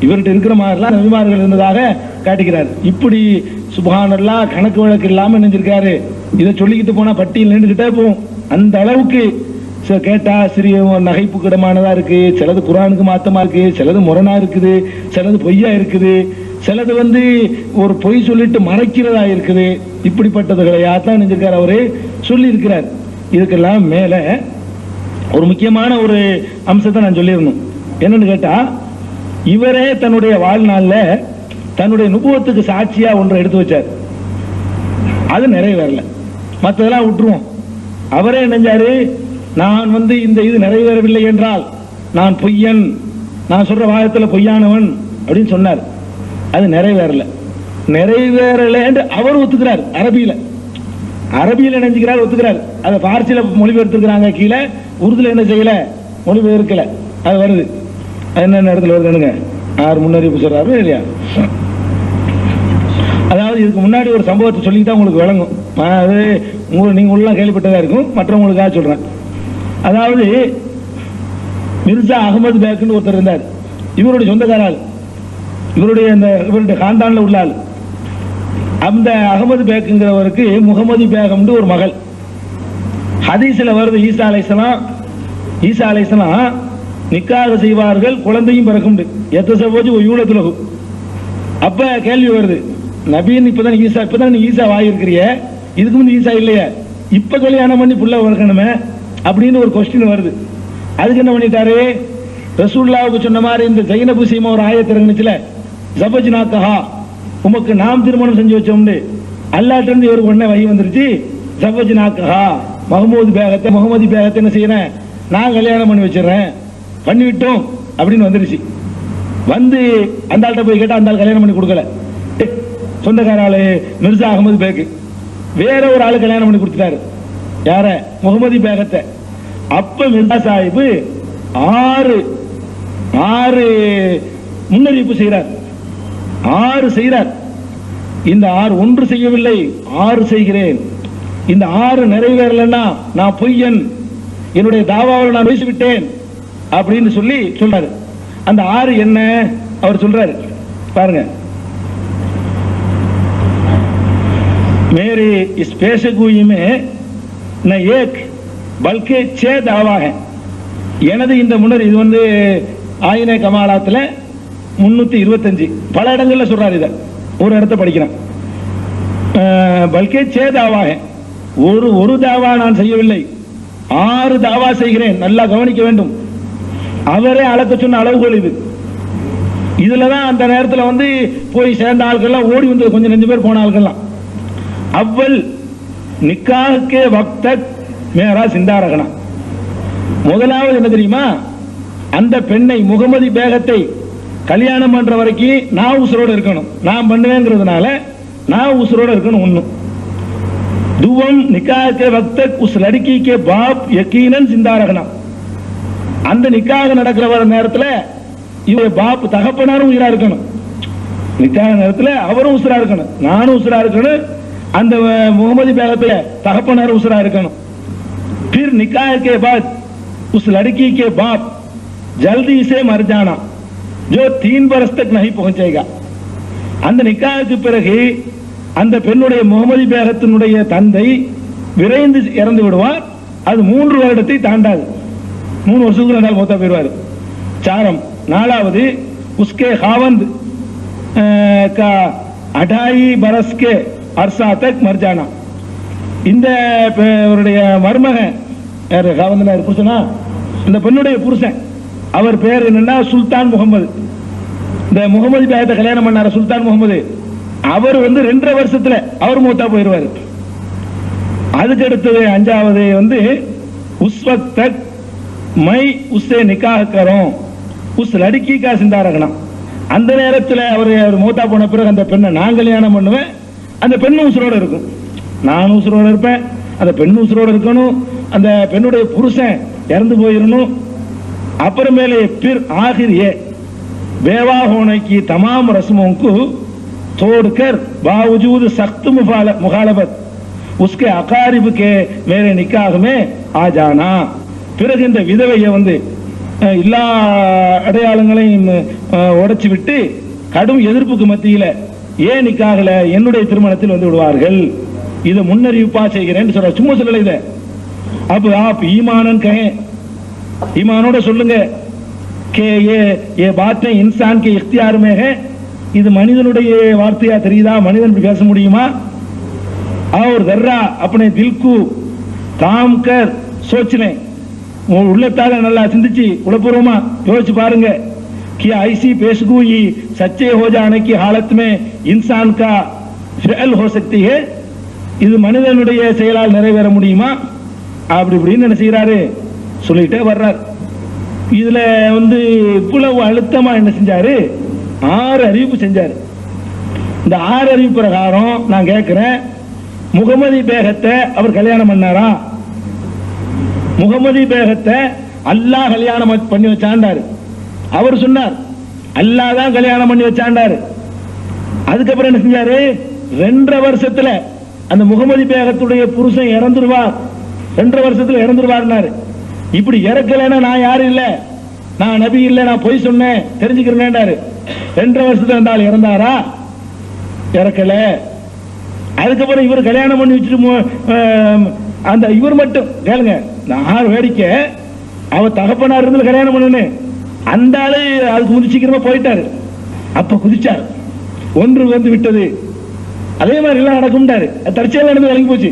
இவர்கிட்ட இருக்கிற மாதிரிலாம் நபிமார்கள் இருந்ததாக காட்டுகிறார். இப்படி சுப்ஹானல்லாஹ் கணக்கு வழக்கு இல்லாம நினைஞ்சிருக்காரு. இதை சொல்லிக்கிட்டு போனா பட்டியல் நின்றுகிட்டே போகும். அந்த அளவுக்கு கேட்டா சிறிய நகைப்புக்கிடமானதா இருக்கு, சிலது குர்ஆனுக்கு மாத்தமா இருக்கு, சிலது முரணா இருக்குது, சிலது பொய்யா இருக்குது, சிலது ஒரு பொய் சொல்லிட்டு மறைக்கிறதா இருக்குது. இப்படிப்பட்டதுகளையாத்தான் நினைச்சிருக்காரு அவரு சொல்லி இருக்கிறார். இதுக்கெல்லாம் மேல ஒரு முக்கியமான ஒரு அம்சத்தை நான் சொல்லியிருந்தோம். என்னன்னு கேட்டா, இவரே தன்னுடைய வாழ்நாள்ல தன்னுடைய நுபுவத்துக்கு சாட்சியா ஒன்றை எடுத்து வச்சார். அது நிறைவேறல, மற்றதெல்லாம் விட்டுருவோம். அவரே நினைஞ்சாரு, நான் இந்த இது நிறைவேறவில்லை என்றால் நான் பொய்யன், நான் சொல்ற வாதத்துல பொய்யானவன் அப்படின்னு சொன்னார். அது நிறைவேறல என்று அவர் ஒத்துக்கிறார். அரபியில நினைச்சுக்கிறார், ஒத்துக்கிறார். அதை பார்சியில மொழிபெயர்த்துக்கிறாங்க, கீழே உருதுல என்ன செய்யல, மொழிபெயர்க்கல. அது வருது, அது என்ன இடத்துல வருதுங்க, யார் முன்னறிவிப்பு சொல்றாரு இல்லையா. அதாவது இதுக்கு முன்னாடி ஒரு சம்பவத்தை சொல்லிக்கிட்டா உங்களுக்கு விளங்கும். அது நீங்க உள்ள கேள்விப்பட்டதா இருக்கும், மற்றவங்களுக்காக சொல்றேன். அதாவது மிர்சா அகமது பேக்னு ஒருத்தர் இருந்தார். இவருடைய சொந்தக்காரால், இவருடைய காண்டான்ல உள்ள ஆள். அந்த அகமது பேக்குங்கிறவருக்கு முகமது பேகம்னு ஒரு மகள். ஹதீஸ்ல வருது, ஈசா அலைஹிஸ்ஸலாம் நிக்காக செய்வார்கள், குழந்தையும் பிறக்கும். யூலத்துலகு. அப்ப கேள்வி வருது, நபின்னு இப்பதான் ஈசா வாயிருக்கிறிய, இதுக்கு முந்தைய ஈசா இல்லையா, இப்ப கல்யாணம் பண்ணி புள்ள வளர்க்கணுமே அப்படின்னு ஒரு கொஸ்டின் வருது. அதுக்கு என்ன பண்ணிட்டாரு, ரசூலுல்லாஹ்வுக்கு சொன்ன மாதிரி இந்த ஜைனபு சீமா ஒரு ஆயத்து இறங்குச்சுல, ஜபஜ்னாக்கஹா, உமக்கு நாம் திருமணம் செஞ்சு வச்சோம்னு அல்லாஹ்ட்ட இருந்து இவருக்கு உடனே வகி வந்துருச்சு. ஜபஜ்னாக்கஹா, முகமது பேகத்தை என்ன செய்யறேன், நான் கல்யாணம் பண்ணி வச்சிடறேன், பண்ணிவிட்டோம் அப்படின்னு வந்துருச்சு. அந்த ஆள்கிட்ட போய் கேட்டா அந்த ஆள் கல்யாணம் பண்ணி கொடுக்கல. சொந்தக்கார ஆளு மிர்சா அகமது பேக்கு வேற ஒரு ஆளு கல்யாணம் பண்ணி கொடுத்துட்டாரு. யார, முகமது பேகத்தை. அப்ப மிர்சா சாஹிப் ஆறு முன்னறிவிப்பு செய்கிறார். 6 செய்கிறார். இந்த 6 ஒன்று செய்யவில்லை, 6 செய்கிறேன். இந்த 6 நிறைவேறலன்னா நான் பொய்யன், என்னுடைய தாவாவில் நான் பேசிவிட்டேன் அப்படின்னு சொல்லி சொல்றாரு. அந்த 6 என்ன அவர் சொல்றாரு பாருங்க. मेरे इस पेशगोई में न एक बल्कि 6 दावा है. எனது இந்த முன்னர் இது வந்து ஆயின கமாலாத்துல 325 பல இடங்கள்ல சொல்றாரு. இத ஒரு இடத்தை படிக்கிறேன். பல்கே 6 தாவா है. ஒரு தாவா நான் செய்யவில்லை, 6 தாவா செய்கிறேன். நல்லா கவனிக்க வேண்டும். அவரே அளக்க சொன்ன அளவுகோல் இது. இதுலதான் அந்த நேரத்தில் வந்து போய் சேர்ந்த ஆட்கள்லாம் ஓடி வந்து கொஞ்சம் 2 பேர் போன ஆட்கள்லாம். அவ்வள் நிக்காஹ் கே வக்த் தக் மேரா சிந்தா ரகனா. முதலாவது என்ன தெரியுமா, அந்த பெண்ணை முகமது பேகத்தை கல்யாணம் பண்ற வரைக்கும் நான் உசுரோடு இருக்கணும். நான் பண்ணுவேங்கிறதுனால நான் உசுரோடு இருக்கணும். ஒண்ணு. दुवम निकाह के वक्त तक उस लड़की के बाप यकीनन जिंदा रखना. அந்த நிக்காக நடக்கிற வர நேரத்தில் இவ பாப் தகப்பனாரும் உயிரா இருக்கணும். நிக்காக நேரத்தில் அவரும் உசுரா இருக்கணும், நானும் உசுரா இருக்கணும், அந்த முகமது பேகத்துல தகப்பனாரும் உசுரா இருக்கணும். फिर निकाह के बाद उस लड़की के बाप जल्दी से मर जाना जो 3 बरस तक नहीं पहुंचेगा. அந்த நிக்காஹுக்கு பிறகு அந்த பெண்ணுடைய முகமது பேகத்தினுடைய தந்தை விரைந்து இறந்து விடுவார். அது 3 வருடத்தை தாண்டாது. 3 வருஷத்துக்கு ரெண்டால் மூத்தா போயிடுவார். சாரம். 4வது उसके खावंद का 2.5 बरस के अरसा तक मर जाना. இந்த மருமகன் யாரு, காவந்தனார் புருஷனா, இந்த பெண்ணுடைய புருஷன் அவர் பேர் என்னன்னா சுல்தான் முகமது. இந்த முகமது பேகத்தை கல்யாணம் பண்ணார சுல்தான் முகமது, அவர் வந்து 2.5 வருஷத்துல அவர் மூத்தா போயிடுவார். அதுக்கு அடுத்தது 5வது வந்து उस वक्त तक मैं उससे निकाह करूं उस लड़की का जिंदा रखना. அந்த நேரத்தில் அவர் மூத்தா போன பிறகு அந்த பெண்ணை நான் கல்யாணம் பண்ணுவேன். அந்த பெண்ணு உசுரோடு இருக்கும், நானும் உசுரோடு இருப்பேன், அந்த பெண்ணு உசுரோடு இருக்கணும், அந்த பெண்ணுடைய புருஷன் இறந்து போயிடணும். அப்புறமேலே फिर आखिर ये बेवा होने की तमाम रस्मों को तोड़कर बावजूद सख्त मुखालफत उसके अकारिब के मेरे निकाह में आ जाना. பிறகு இந்த விதவையை வந்து எல்லா அடையாளங்களையும் உடைச்சு விட்டு கடும் எதிர்ப்புக்கு மத்தியில் ஏன் நிக்காகல என்னுடைய திருமணத்தில் வந்து விடுவார்கள். இதை முன்னறிவிப்பா செய்கிறேன்னு சொல்ற. சும்மா சொல்லல இத. அப்ப आप ईमानन कहें, ஈமானோட சொல்லுங்க. के ये बातें इंसान के इख्तियार में है. இது மனிதனுடைய வார்த்தையா தெரியுதா? மனிதன் பேச முடியுமா? और जर्रा अपने दिल को काम कर सोच लें. உள்ளத்தால நல்லா சிந்திச்சு உளப்பூர்வமா யோசிச்சு பாருங்க. कि ऐसी पेशगोई सच्चे हो जाने की हालत में इंसान का फिअल हो सकती है. இது மனிதனுடைய செயலால் நிறைவேற முடியுமா? அப்படி இப்படின்னு என்ன செய்யறாரு சொல்லிட்டே வர்றார். இதுல வந்து இவ்வளவு அழுத்தமா என்ன செஞ்சாரு, 6 அறிவிப்பு செஞ்சாரு. இந்த 6 அறிவிப்பு பிரகாரம் நான் கேட்கிறேன், முகமது பேகத்தை அவர் கல்யாணம் பண்ணாரா? முகமது பேகத்தை அல்லாஹ் கல்யாணம் பண்ணி வச்சாண்டாரு. அவர் சொன்னார் அல்லாஹ் தான் கல்யாணம் பண்ணி வச்சாண்டாரு. அதுக்கப்புறம் என்ன செஞ்சாரு, 2.5 வருஷத்துல அந்த முகமது பேகத்துடைய புருஷன் இறந்துருவார், 2.5 வருஷத்துல இறந்துருவார். இப்படி இறக்கலைன்னா நான் யாரும் இல்ல, நான் நபி இல்ல, நான் பொய் சொன்னேன் தெரிஞ்சுக்கிறேன்டாரு. 2.5 வருஷத்துல இருந்தால் இறந்தாரா? இறக்கல. அதுக்கப்புறம் இவர் கல்யாணம் பண்ணி வச்சுட்டு அந்த இவர் மட்டும் கேளுங்க, நான் வேடிக்கை அவர் தகப்பனார் இருந்து கல்யாணம் பண்ணு, அந்த ஆளு அதுக்கு முந்தி சீக்கிரமா போயிட்டாரு. அப்ப குதிச்சார், ஒன்று வந்து விட்டது. அதே மாதிரி எல்லாம் நடக்கும்டாரு. தற்செயல் நடந்து விளங்கி போச்சு.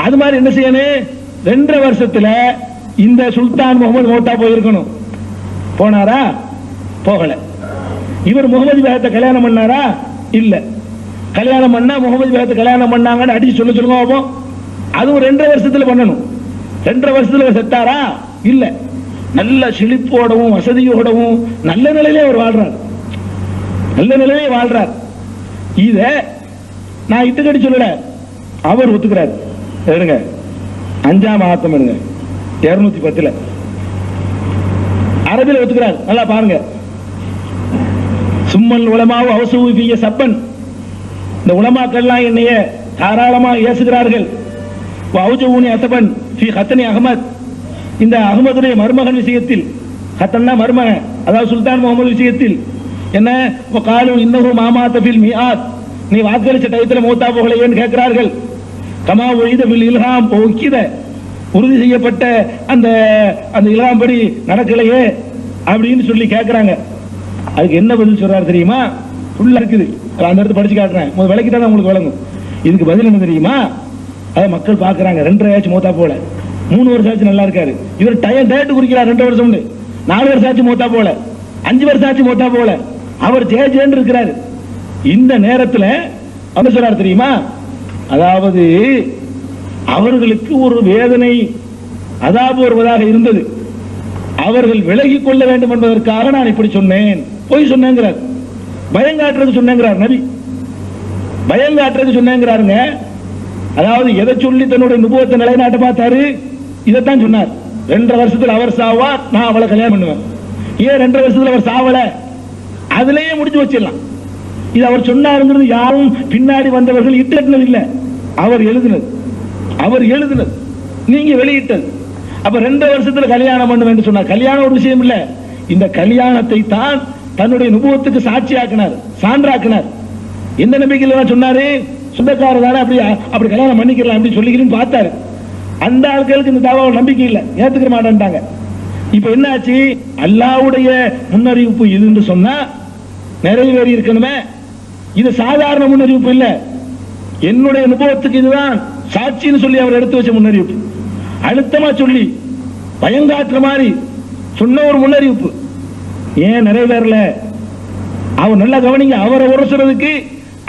அது மாதிரி என்ன செய்யணும், 2.5 வருஷத்துல இந்த சுல்தான் முகமது மௌத்தா போயிருக்கணும். போனாரா? போகல. இவர் முகமது பேகத்தை கல்யாணம் பண்ணாரா? இல்ல. கல்யாணம் பண்ணா முகமது பேகத்தை கல்யாணம் பண்ணாங்கன்னு அடிச்சு சொல்லுங்க பார்ப்போம். அதுவும் 2.5 வருஷத்துல பண்ணணும். 2.5 வருஷத்துல செத்தாரா? இல்ல. நல்ல செழிப்போடவும் வசதியோடவும் நல்ல நிலையிலே அவர் வாழ்றார், நல்ல நிலையிலே வாழ்றார். இத நான் இட்டுக்கடி சொல்லல, அவர் ஒத்துக்கிறார். எடுங்க 5ஆம் ஆத்தம் எடுங்க 210 அரபில ஒத்துக்கிறார். நல்லா பாருங்க. சும்மல் உலமாவு அவசூபிய சப்பன், இந்த உலமாக்கள்லாம் என்னைய தாராளமாக ஏசுகிறார்கள். அவுஜூனி அத்தபன் ஃபி ஹத்தனி அஹமத், இந்த அகமதுடைய மருமகன் விஷயத்தில் ஹத்தன்னா மருமகன், அதாவது சுல்தான் முகமது விஷயத்தில் என்ன காலு இன்னஹு மாமா தபில் மிஆத், நீ வாக்களிச்ச டயத்தில் மூத்தா போகலையேன்னு கேட்கிறார்கள். கமா ஒய்த பில் இல்ஹாம் ஒக்கித, உறுதி செய்யப்பட்ட அந்த அந்த இல்ஹாம் படி நடக்கலையே அப்படின்னு சொல்லி கேட்கிறாங்க. அதுக்கு என்ன பதில் சொல்றாரு தெரியுமா? ஃபுல்லா இருக்குது, அந்த இடத்து படிச்சு காட்டுறேன், முதல் விளக்கிட்டா உங்களுக்கு விளங்கும். இதுக்கு பதில் என்ன தெரியுமா? அதை மக்கள் பார்க்கறாங்க, 2.5 ஆச்சு மூத்தா போல, 3 வருஷம் ஆச்சு நல்லா இருக்காரு. இவர் டேட்டு குறிக்கிறார் 2 வருஷம், 4 வருஷம் ஆச்சு மூத்தா போல, 5 வருஷம் ஆச்சு மூத்தா போல, அவர் ஜேஜேன்னு இருக்கிறாரு. இந்த நேரத்தில் என்ன சொல்றாரு தெரியுமா? அதாவது அவர்களுக்கு ஒரு வேதனை அதாபு வருவதாக இருந்தது, அவர்கள் விலகிக் கொள்ள வேண்டும் என்பதற்காக நான் இப்படி சொன்னேன், போய் சொன்னேங்கிறார். பயங்காட்டுறது சொன்னேங்கிறார் நபி, பயங்காட்டுறது சொன்னேங்கிறாருங்க. அதாவது எதை சொல்லி தன்னுடைய நுபுவத்தை நிலைநாட்ட பார்த்தாரு? இதைத்தான் சொன்னார். 2.5 வருஷத்துல அவர் சாவார், நான் அவளை கல்யாணம் பண்ணுவேன். ஏன் 2.5 வருஷத்துல அவர் சாவல? அதுலயே முடிச்சு வச்சிடலாம். இது அவர் சொன்னாருங்கிறது யாரும் பின்னாடி வந்தவர்கள் இட்டு இல்லை, அவர் எழுதினது, அவர் எழுதினது, நீங்க வெளியிட்டது. அப்ப 2 வருஷத்துல கல்யாணம் பண்ணுவேன் என்று சொன்னார். கல்யாணம் ஒரு விஷயம் இல்ல, இந்த கல்யாணத்தை தான் தன்னுடைய நுபுவத்துக்கு சாட்சியாக்கினார், சான்றாக்கினார். எந்த நம்பிக்கையில சொன்னாரு? சொந்தக்காரர் தானே, அப்படி கல்யாணம் பண்ணிக்கலாம் அப்படி சொல்லிக்கிறேன்னு பார்த்தாரு. அந்த ஆட்களுக்கு இந்த தாவாவை நம்பிக்கை இல்லை, ஏத்துக்க மாட்டேன்ட்டாங்க. இப்ப என்ன ஆச்சு? அல்லாஹ்வுடைய முன்னறிவிப்பு இதுன்னு சொன்னா நிறைவேறி இருக்கணுமே. இது சாதாரண முன்னறிவிப்பு இல்ல, என்னுடைய அனுபவத்துக்கு இதுதான் சாட்சின்னு சொல்லி அவர் எடுத்து வச்ச முன்னறிவிப்பு. அழுத்தமா சொல்லி பயங்காட்டுற மாதிரி சொன்ன ஒரு முன்னறிவிப்பு. ஏன் நிறைவேறல? அவர் நல்லா கவனிங்க, அவரை உரசுறதுக்கு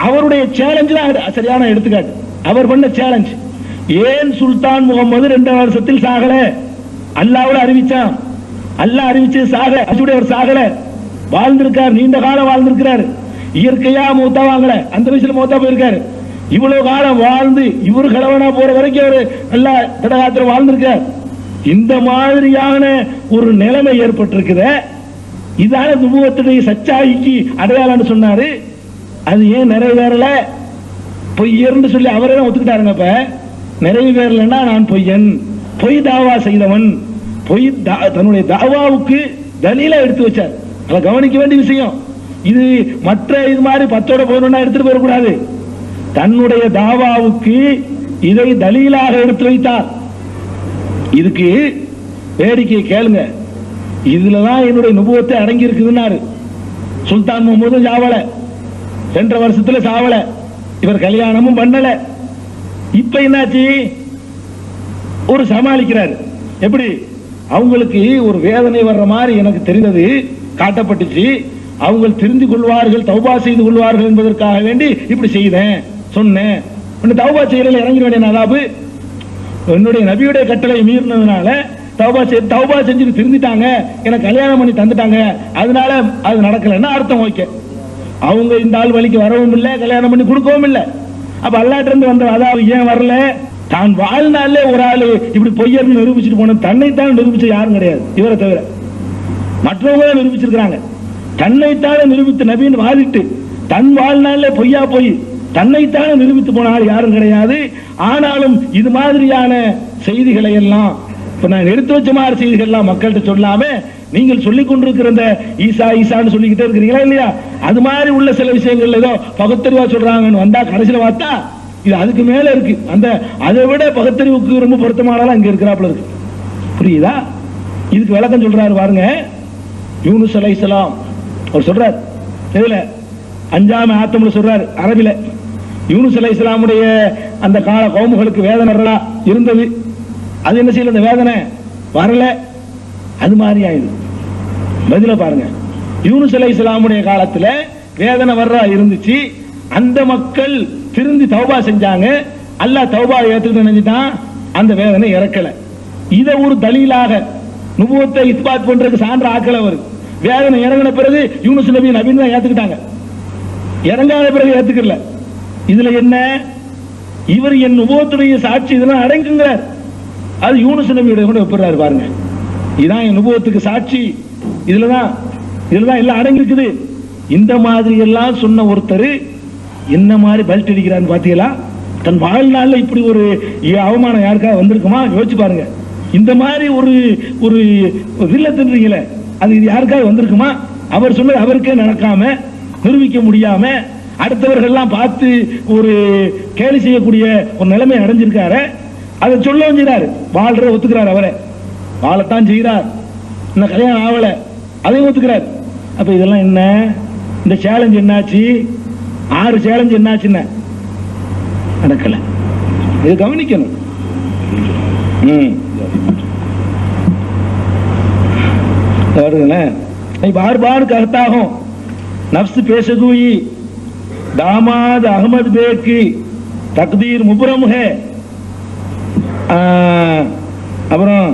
அவருடைய சேலஞ்சு தான் சரியான எடுத்துக்காட்டு. அவர் பண்ண சேலஞ்ச், ஏன் சுல்தான் முகமது 2 வருஷத்தில் சாகல? அல்லாஹ்வுல அறிவிச்சான், அல்லாஹ் அறிவிச்சது சாக, அவர் சாகல, வாழ்ந்திருக்கார், நீண்ட காலம் வாழ்ந்திருக்கிறார். இயற்கையா மூத்தா வாங்கல, அந்த வயசுல மூத்தா போயிருக்காரு. இவ்வளவு காலம் வாழ்ந்து இவரு கிழவனா போற வரைக்கும் அவரு நல்லா தடகாத்திரம் வாழ்ந்திருக்கார். இந்த மாதிரியான ஒரு நிலைமை ஏற்பட்டிருக்குத, இதான நுபுவத்துடைய சச்சாய்க்கு அடையாளம்னு சொன்னாரு. அது ஏன் நிறைவேறல? பொய்யர்னு சொல்லி அவரே ஒத்துக்கிட்டாருங்க. இப்ப நிறைவேறலன்னா நான் பொய்யன், பொய் தாவா செய்தவன், பொய் தன்னுடைய தாவாவுக்கு தலீலா எடுத்து வச்சார். அதை கவனிக்க வேண்டிய விஷயம் இது. மற்ற இது மாதிரி 10ஓட 11 எடுத்துட்டு போயிடக்கூடாது. தன்னுடைய தாவாவுக்கு இதை தலீலாக எடுத்து வைத்தார். இதுக்கு வேடிக்கை கேளுங்க, இதுலதான் என்னுடைய நுபுவத்தை அடங்கி இருக்குதுன்னாரு. சுல்தான் முகமது சாவல, 2 வருஷத்துல சாவல, இவர் கல்யாணமும் பண்ணல. இப்ப என்னாச்சு? ஒரு சமாளிக்கிறாரு. எப்படி? அவங்களுக்கு ஒரு வேதனை வர்ற மாதிரி எனக்கு தெரிந்தது, காட்டப்பட்டுச்சு. அவங்க தெரிந்து கொள்வார்கள், தௌபா செய்து கொள்வார்கள் என்பதற்காக வேண்டி இப்படி செய்தேன், சொன்னேன். தௌபா செய்யல இறங்கிட வேண்டிய அதாபு. என்னுடைய நபியுடைய கட்டளை மீறினதுனால தௌபா செஞ்சு திருந்திட்டாங்க, எனக்கு கல்யாணம் பண்ணி தந்துட்டாங்க, அதனால அது நடக்கலன்னா அர்த்தம். ஓகே, அவங்க இந்த ஆள் வழிக்கு வரவும் இல்லை, கல்யாணம் பண்ணி கொடுக்கவும் இல்லை. அப்ப அல்லாஹ்ட்ட இருந்து வந்த அதாவது ஏன் வரல? தான் வாழ்நாளே ஒரு ஆளு இப்படி பொய்யர்னு நிரூபிச்சுட்டு போன, தன்னைத்தான் நிரூபிச்ச யாரும் கிடையாது இவரை தவிர. மற்றவங்க தான் நிரூபிச்சிருக்கிறாங்க. தன்னைத்தானே நிரூபித்து நபின்னு வாதிட்டு தன் வாழ்நாளே பொய்யா போய் தன்னைத்தானே நிரூபித்து போன ஆள் யாரும் கிடையாது. ஆனாலும் இது மாதிரியான செய்திகளை எல்லாம் இப்ப நான் எடுத்து வச்ச மாதிரி செய்திகள் எல்லாம் மக்கள்கிட்ட சொல்லாம நீங்கள் சொல்லிக் கொண்டிருக்கிற இந்த ஈசா ஈசான்னு சொல்லிக்கிட்டே இருக்கிறீங்களா இல்லையா? அது மாதிரி உள்ள சில விஷயங்கள் ஏதோ பகுத்தறிவா சொல்றாங்கன்னு வந்தா கடைசியில பார்த்தா இது அதுக்கு மேல இருக்கு. அந்த அதை விட பகுத்தறிவுக்கு ரொம்ப பொருத்தமானலாம் இங்க இருக்கிறாப்புல இருக்கு. புரியுதா? இதுக்கு விளக்கம் சொல்றாரு பாருங்க. யூனுஸ் அலைஹிஸ்ஸலாம் அவர் சொல்றாரு, இதுல 5ஆம் ஆத்தம்ல சொல்றாரு அரபில. யூனுஸ் அலைஹிஸ்ஸலாமுடைய அந்த கால கௌமுகளுக்கு வேதனை இருந்தது. அது என்ன செய்யல? அந்த வேதனை வரல, அது மாதிரி ஆயிடுது. பதில பாருங்க. யூனுஸ் அலைஹிஸ்ஸலாமுடைய காலத்துல வேதனை வர்றா இருந்துச்சு. அந்த மக்கள் திருந்தி தௌபா செஞ்சாங்க. அல்லாஹ் தௌபா ஏத்துக்கிட்டு நினைச்சிட்டான், அந்த வேதனை இறக்கல. இதை ஒரு தலீலாக நுபுவத்தை இஸ்பாத் பண்றதுக்கு சான்ற ஆக்கல வருது. வேதனை இறங்கின பிறகு யூனுஸ் நபி நபின்னு தான் ஏத்துக்கிட்டாங்க, இறங்காத பிறகு ஏத்துக்கல. இதுல என்ன? இவர் என் நுபுவத்துடைய சாட்சி இதெல்லாம் அடங்குங்கிறார். அது யூனுஸ் நபியுடைய கூட ஒப்பிடுறாரு பாருங்க. இதான் என் நுபுவத்துக்கு சாட்சி, இதுலதான் எல்லாம் அடங்கி இருக்குது. இந்த மாதிரி எல்லாம் சொன்ன ஒருத்தர் என்ன மாதிரி பல்ட் அடிக்கிறான்னு பாத்தீங்களா? தன் வாழ்நாள்ல இப்படி ஒரு அவமானம் யாருக்காக வந்திருக்குமா? யோசிச்சு பாருங்க. இந்த மாதிரி ஒரு ஒரு வில்லத்தின்றீங்களே, அது இது யாருக்காவது வந்திருக்குமா? அவர் சொன்னது அவருக்கே நடக்காம, நிரூபிக்க முடியாம, அடுத்தவர்கள்லாம் பார்த்து ஒரு கேலி செய்யக்கூடிய ஒரு நிலைமை அடைஞ்சிருக்காரு. அதை சொல்லவும் செய்றாரு, வாழ்ற ஒத்துக்கிறார், அவரை வாழத்தான் செய்கிறார், இன்னும் கல்யாணம் ஆகல, அதையும் ஒத்துக்கிறார். அப்ப இதெல்லாம் என்ன? இந்த சேலஞ்ச் என்னாச்சு? 6 சேலஞ்ச் என்னாச்சுன்னு நடக்கல. இது கவனிக்கணும். बार बार कहता हूं, नफ्स पेशगोई दामाद अहमद बेग की तकदीर मुबरम है, अबरम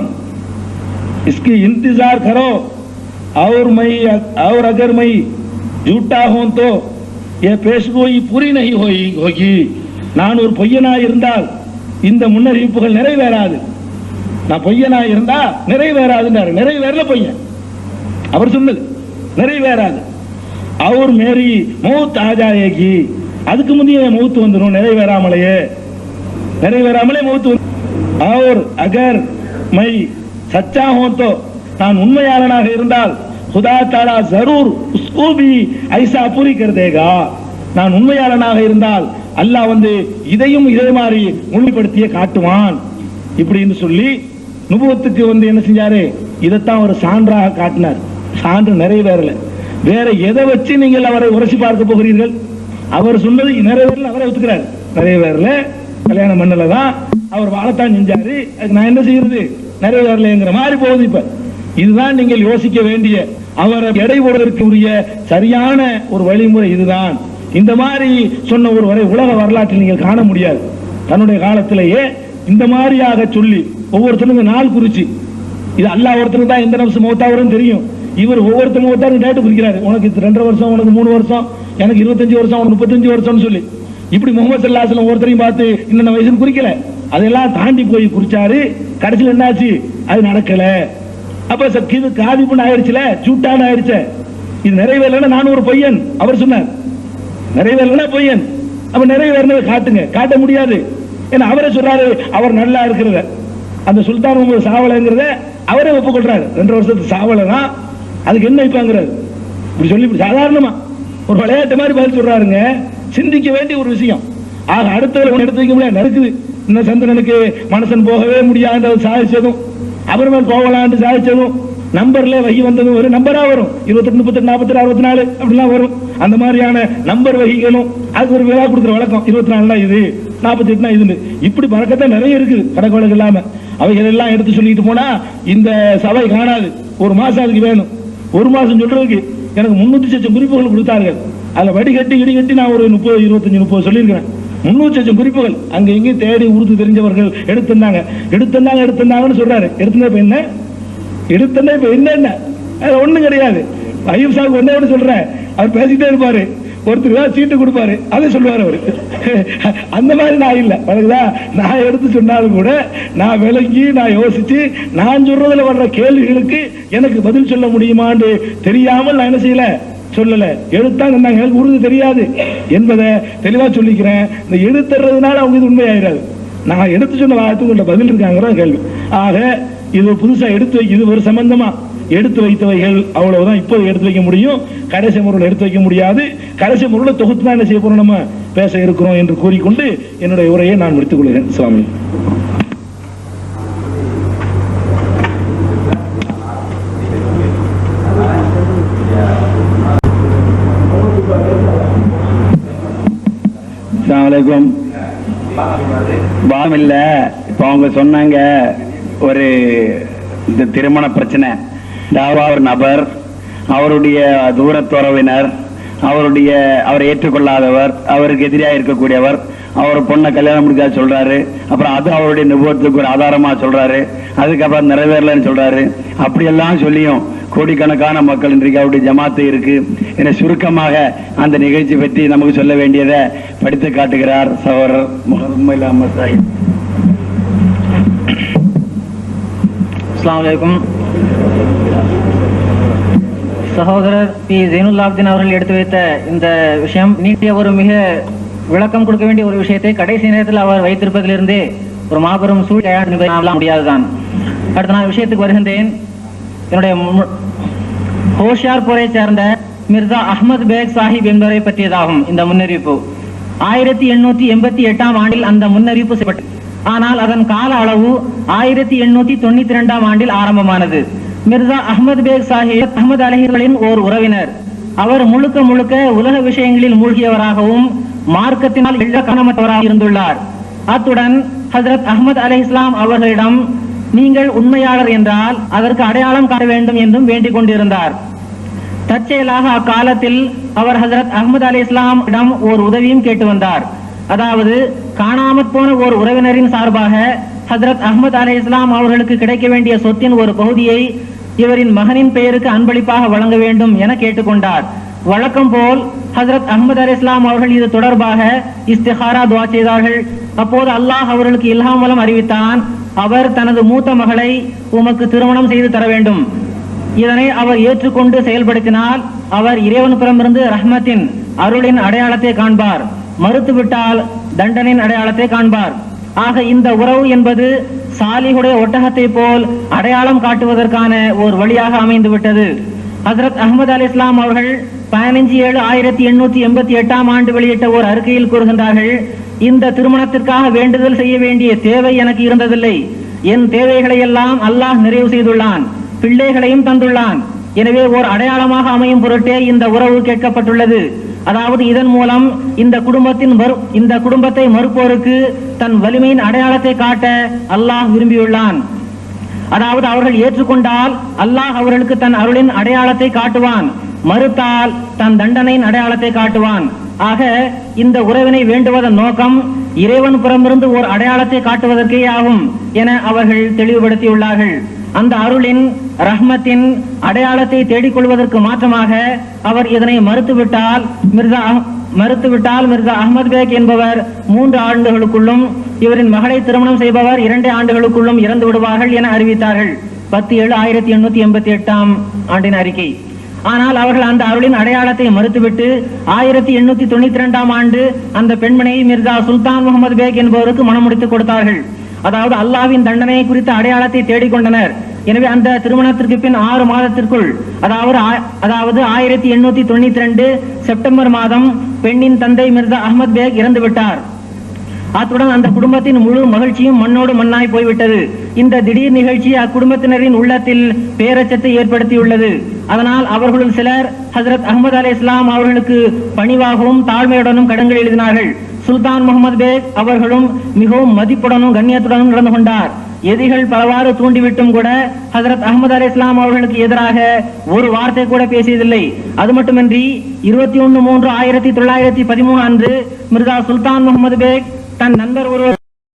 इसकी इंतजार करो, और अगर मैं झूठा हूं तो यह पेशगोई पूरी नहीं होगी. நான் ஒரு பொய்யனா இருந்தால் இந்த முன்னறிவிப்புகள் நிறைவேறாது. நான் பொய்யனா இருந்தா நிறைவேறாதுன்றாரு. நிறைவேறல பொய்யன், அவர் சொன்னது நிறைவேறாது. அவர் மேரி மௌத் ஆஜாயேகி, அதுக்கு முந்தைய மௌத் வந்துடும், நிறைவேறாமலே மௌத். அவர் அகர் மை சச்சா ஹோ தோ, நான் உண்மையாளனாக இருந்தால் खुदा ताला जरूर उसको भी ऐसा पूरी कर देगा. நான் உண்மையாளனாக இருந்தால் அல்லாஹ் வந்து இதையும் இதே மாதிரி முழுமைப்படுத்தியே காட்டுவான் இப்படின்னு சொல்லி நுபுவத்துக்கு வந்து என்ன செஞ்சாரு? இதைத்தான் ஒரு சான்றாக காட்டினார். சான்று நிறைவேறல. வேற எதை வச்சு நீங்கள் அவரை உரசி பார்க்க போகிறீர்கள்? அவர் சொன்னது நிறைவேறல, அவரை ஒத்துக்கிறார். நிறைவேறல, கல்யாணம் பண்ணலதான், அவர் வாழத்தான் செஞ்சாரு, அதுக்கு நான் என்ன செய்யறது? நிறைவேறலைங்கிற மாதிரி போகுது. இப்ப இதுதான் நீங்கள் யோசிக்க வேண்டிய, அவரை எடை போடுவதற்கு உரிய சரியான ஒரு வழிமுறை இதுதான். இந்த மாதிரி சொன்ன ஒருவரை உலக வரலாற்றில் நீங்கள் காண முடியாது. தன்னுடைய காலத்திலேயே இந்த மாதிரியாக சொல்லி ஒவ்வொருத்தருக்கும் நாள் குறிச்சு, இது அல்லாஹ் ஒருத்தருக்கு தான் எந்த நிமிஷம் மௌத்தாவரும் தெரியும். இவர் ஒவ்வொருத்தரும் மௌத்தாரும் டேட்டு குறிக்கிறாரு. உனக்கு 2 வருஷம், உனக்கு 3 வருஷம், எனக்கு 25 வருஷம், உனக்கு 35 வருஷம் சொல்லி இப்படி முகமது ஸல்லல்லாஹு அலைஹி வஸல்லம் ஒவ்வொருத்தரையும் பார்த்து இன்னென்ன வயசுன்னு குறிக்கல. அதெல்லாம் தாண்டி போய் குறிச்சாரு. கடைசியில் என்னாச்சு? அது நடக்கல. அப்ப இது காதிப்புன்னு ஆயிடுச்சுல, சூட்டான ஆயிடுச்சு. இது நிறைவேறலன்னா நான் ஒரு பொய்யன், அவர் சொன்னார். நிறைவேறலன்னா பொய்யன். அப்ப நிறைவேறினதை காட்டுங்க. காட்ட முடியாது. ஏன்னா அவரே சொல்றாரு, அவர் நல்லா இருக்கிறத, அந்த சுல்தான் முகமது சாவலைங்கிறத அவரே ஒப்புக்கொள்றாரு. 2 வருஷத்துக்கு சாவலை தான், அதுக்கு என்ன இப்பங்கிறாரு. இப்படி சொல்லி சாதாரணமா ஒரு விளையாட்டு மாதிரி பதில் சொல்றாருங்க. சிந்திக்க வேண்டிய ஒரு விஷயம். ஆக அடுத்தவரை எடுத்து வைக்க முடியாது, நடக்குது. இன்னும் சந்திரனுக்கு மனுஷன் போகவே முடியாத சாதிச்சதும், அவர் மேல் போகலான்னு சாதிச்சதும், நம்பர்ல வகி வந்ததும் ஒரு நம்பரா வரும். 28, 38, 46, 64 அப்படிலாம் வரும். அந்த மாதிரியான நம்பர் வகிகளும் அதுக்கு ஒரு விழா கொடுக்குற வழக்கம். 24 இது, 48 இதுன்னு இப்படி பறக்கத்தான் நிறைய இருக்குது, கணக்கு வழக்கு இல்லாம. அவைகள் எல்லாம் எடுத்து சொல்லிட்டு போனா இந்த சபை காணாது. 1 மாசம் அதுக்கு வேணும். 1 மாசம் சொல்றதுக்கு எனக்கு 300 லட்சம் குறிப்புகள் கொடுத்தார்கள். அதுல வடிகட்டி இடிகட்டி நான் ஒரு 30, 25, 30 சொல்லியிருக்கிறேன். 300 லட்சம் குறிப்புகள் அங்க எங்கேயும் தேடி உருது தெரிஞ்சவர்கள் எடுத்திருந்தாங்கன்னு சொல்றாரு. எடுத்திருந்தா என்ன? எடுத்தா இப்ப என்ன? ஒண்ணும் கிடையாது. ஐயூப் சாஹிப் என்ன சொல்றேன், அவர் பேசிட்டே இருப்பாரு, ஒருத்தர் சீட்டு கொடுப்பாரு, அதை சொல்லுவார் அவரு. அந்த மாதிரி நான் இல்ல, நான் எடுத்து சொன்னாலும் கூட நான் விளங்கி, நான் யோசிச்சு, நான் சொல்றதுல வர்ற கேள்விகளுக்கு எனக்கு பதில் சொல்ல முடியுமான்னு தெரியாமல் நான் என்ன செய்யல, சொல்லல. எழுத்தாங்க எனக்கு உறுதி தெரியாது என்பதை தெளிவா சொல்லிக்கிறேன். இந்த எடுத்துறதுனால அவங்க இது உண்மையாயிராது. நான் எடுத்து சொன்ன வார்த்தைக்கு பதில் இருக்காங்கிற கேள்வி. ஆக இது புதுசா எடுத்து இது ஒரு சம்பந்தமா எடுத்து வைத்தவைகள் அவ்வளவுதான் இப்போது எடுத்து வைக்க முடியும். கடைசி முறையில் எடுத்து வைக்க முடியாது. கடைசி முறையில் தொகுத்து தான் என்ன செய்ய போறோம், நம்ம பேச இருக்கிறோம் என்று கூறிக்கொண்டு என்னுடைய உரையை நான் முடித்துக் கொள்கிறேன். சுவாமி. அஸ்ஸலாமு பாம் இல்ல. இப்ப அவங்க சொன்னாங்க ஒரு இந்த திருமண பிரச்சனை, ஒரு நபர், அவருடைய தூரத்துறவினர், அவரை ஏற்றுக்கொள்ளாதவர், அவருக்கு எதிராக இருக்கக்கூடியவர், அவர் பொண்ணை கல்யாணம் முடிக்காத சொல்றாரு. அப்புறம் அது அவருடைய நிபுணத்துக்கு ஒரு ஆதாரமா சொல்றாரு. அதுக்கப்புறம் நிறைவேறலன்னு சொல்றாரு. அப்படியெல்லாம் சொல்லியும் கோடிக்கணக்கான மக்கள் இன்றைக்கு அவருடைய ஜமாத்து இருக்கு. என சுருக்கமாக அந்த நிகழ்ச்சி பற்றி நமக்கு சொல்ல வேண்டியதை படித்து காட்டுகிறார் சகோதரர் முகமது அஹ்மத் சாஹிப். அஸ்ஸலாமு அலைக்கும். சகோதரர் பி ஜெயினுல்லாப்தீன் அவர்கள் எடுத்து வைத்த இந்த விஷயம் நீட்டிய ஒரு மிக விளக்கம் கொடுக்க வேண்டிய ஒரு விஷயத்தை கடைசி நேரத்தில் அவர் வைத்திருப்பதிலிருந்து ஒரு மாபெரும் சூழ்நிலை முடியாதுதான். அடுத்து நான் விஷயத்துக்கு வருகின்றேன். என்னுடைய ஹோஷியார்பூரை சேர்ந்த மிர்சா அஹ்மத் பேக் சாஹிப் என்பவரை பற்றியதாகும் இந்த முன்னறிவிப்பு. 1888 ஆண்டில் அந்த முன்னறிவிப்பு செய்யப்பட்டது. ஆனால் அதன் கால அளவு 1892 ஆண்டில் ஆரம்பமானது. மிர்சா அஹ்மத் பேக் சாஹிப் அஹ்மத் அலிகளின் ஓர் உறவினர். அவர் முழுக்க முழுக்க உலக விஷயங்களில் மூழ்கியவராகவும் மார்க்கத்தினால் எள்ளக்காணமற்றவராக இருந்துள்ளார். அத்துடன் ஹஜ்ரத் அஹ்மத் அலைஹிஸ்ஸலாம் அவர்களிடம் நீங்கள் உண்மையாளர் என்றால் அதற்கு அடையாளம் காட்ட வேண்டும் என்றும் வேண்டிக் கொண்டிருந்தார். தற்செயலாக அக்காலத்தில் அவர் ஹஜ்ரத் அஹ்மத் அலைஹிஸ்ஸலாம் இடம் ஓர் உதவியும் கேட்டு வந்தார். அதாவது காணாமற் போன ஓர் உறவினரின் சார்பாக ஹஜ்ரத் அஹ்மத் அலைஹிஸ்ஸலாம் அவர்களுக்கு கிடைக்க வேண்டிய சொத்தின் ஒரு பகுதியை இவரின் மகனின் பெயருக்கு அன்பளிப்பாக வழங்க வேண்டும் என கேட்டுக்கொண்டார். வழக்கம் போல் ஹஜ்ரத் அஹ்மத் அலைஹிஸ்ஸலாம் அவர்கள் இது தொடர்பாக இஸ்திகாரா துஆ செய்தார்கள். அப்போது அல்லாஹ் அவர்களுக்கு இல்ஹாம் மூலம் அறிவித்தான், அவர் தனது மூத்த மகளை உமக்கு திருமணம் செய்து தர வேண்டும். இதனை அவர் ஏற்றுக்கொண்டு செயல்படுத்தினால் அவர் இறைவனுப்பிடமிருந்து ரஹ்மத்தின் அருளின் அடையாளத்தை காண்பார், மறுத்துவிட்டால் தண்டனின் அடையாளத்தை காண்பார். ஆக இந்த உறவு என்பது சாலிஹுடைய ஒட்டகத்தை போல் அடையாளம் காட்டுவதற்கான ஒரு வழியாக அமைந்துவிட்டது. ஹஜ்ரத் அஹ்மத் அலைஹிஸ்ஸலாம் அவர்கள் 15/7/1888 ஆண்டு வெளியிட்ட ஒரு அறிக்கையில் கூறுகின்றார்கள், இந்த திருமணத்திற்காக வேண்டுதல் செய்ய வேண்டிய தேவை எனக்கு இருந்ததில்லை. என் தேவைகளை எல்லாம் அல்லாஹ் நிறைவு செய்துள்ளான், பிள்ளைகளையும் தந்துள்ளான். எனவே ஓர் அடையாளமாக அமையும் பொருட்டே இந்த உறவு கேட்கப்பட்டுள்ளது. அதாவது இதன் மூலம் இந்த குடும்பத்தை மறுப்போருக்கு தன் வலிமையின் அடையாளத்தை காட்ட அல்லாஹ் விரும்பியுள்ளான். அதாவது அவர்கள் ஏற்றுக்கொண்டால் அல்லாஹ் அவர்களுக்கு தன் அருளின் அடையாளத்தை காட்டுவான், மறுத்தால் தன் தண்டனையின் அடையாளத்தை காட்டுவான். ஆக இந்த உறவினை வேண்டுவதன் நோக்கம் இறைவன் புறமிருந்து ஓர் அடையாளத்தை காட்டுவதற்கே ஆகும் என அவர்கள் தெளிவுபடுத்தியுள்ளார்கள். அந்த அருளின் ரஹ்மத்தின் அடையாளத்தை தேடிக்கொள்வதற்கு மாற்றமாக அவர் இதனை மறுத்துவிட்டால் மிர்சா அஹ்மத் பேக் என்பவர் 3 ஆண்டுகளுக்குள்ளும் இவரின் மகளை திருமணம் செய்பவர் 2 ஆண்டுகளுக்குள்ளும் இறந்து விடுவார்கள் என அறிவித்தார்கள். 10/7/1888 ஆண்டின் அறிக்கை. ஆனால் அவர்கள் அந்த அருளின் அடையாளத்தை மறுத்துவிட்டு 1892 ஆண்டு அந்த பெண்மணியை மிர்சா சுல்தான் முகமது பேக் என்பவருக்கு மனம் முடித்துக் கொடுத்தார்கள். அதாவது அல்லாஹ்வின் தண்டனை குறித்த அடையாளத்தை தேடிக்கொண்டனர். எனவே அந்த திருமணத்திற்கு பின் 6 மாதத்திற்குள் அதாவது 1892 செப்டம்பர் மாதம் பெண்ணின் தந்தை மிர்சா அஹ்மத் பேக் இறந்து விட்டார். அத்துடன் அந்த குடும்பத்தின் முழு மகிழ்ச்சியும் மண்ணோடு மண்ணாய் போய்விட்டது. இந்த திடீர் நிகழ்ச்சி அக்குடும்பத்தினரின் உள்ளத்தில் பேரச்சத்தை ஏற்படுத்தியுள்ளது. அதனால் அவர்களுள் சிலர் ஹஜ்ரத் அஹ்மத் அலைஹிஸ்ஸலாம் அவர்களுக்கு பணிவாகவும் தாழ்மையுடனும் கடன்கள் எழுதினார்கள். சுல்தான் முகமது பேக் அவர்களும் மிகவும் மதிப்புடனும் கண்ணியத்துடனும் நடந்து கொண்டார். எதிரிகள் பலவாறு தூண்டிவிட்டும் கூட ஹஜ்ரத் அஹ்மத் அலைஹிஸ்ஸலாம் அவர்களுக்கு எதிராக ஒரு வார்த்தை கூட பேசியதில்லை. அது மட்டுமின்றி 21/3/1913 அன்று மிர்சா சுல்தான் முகமது பேக் தன் நண்பர் ஒருவர்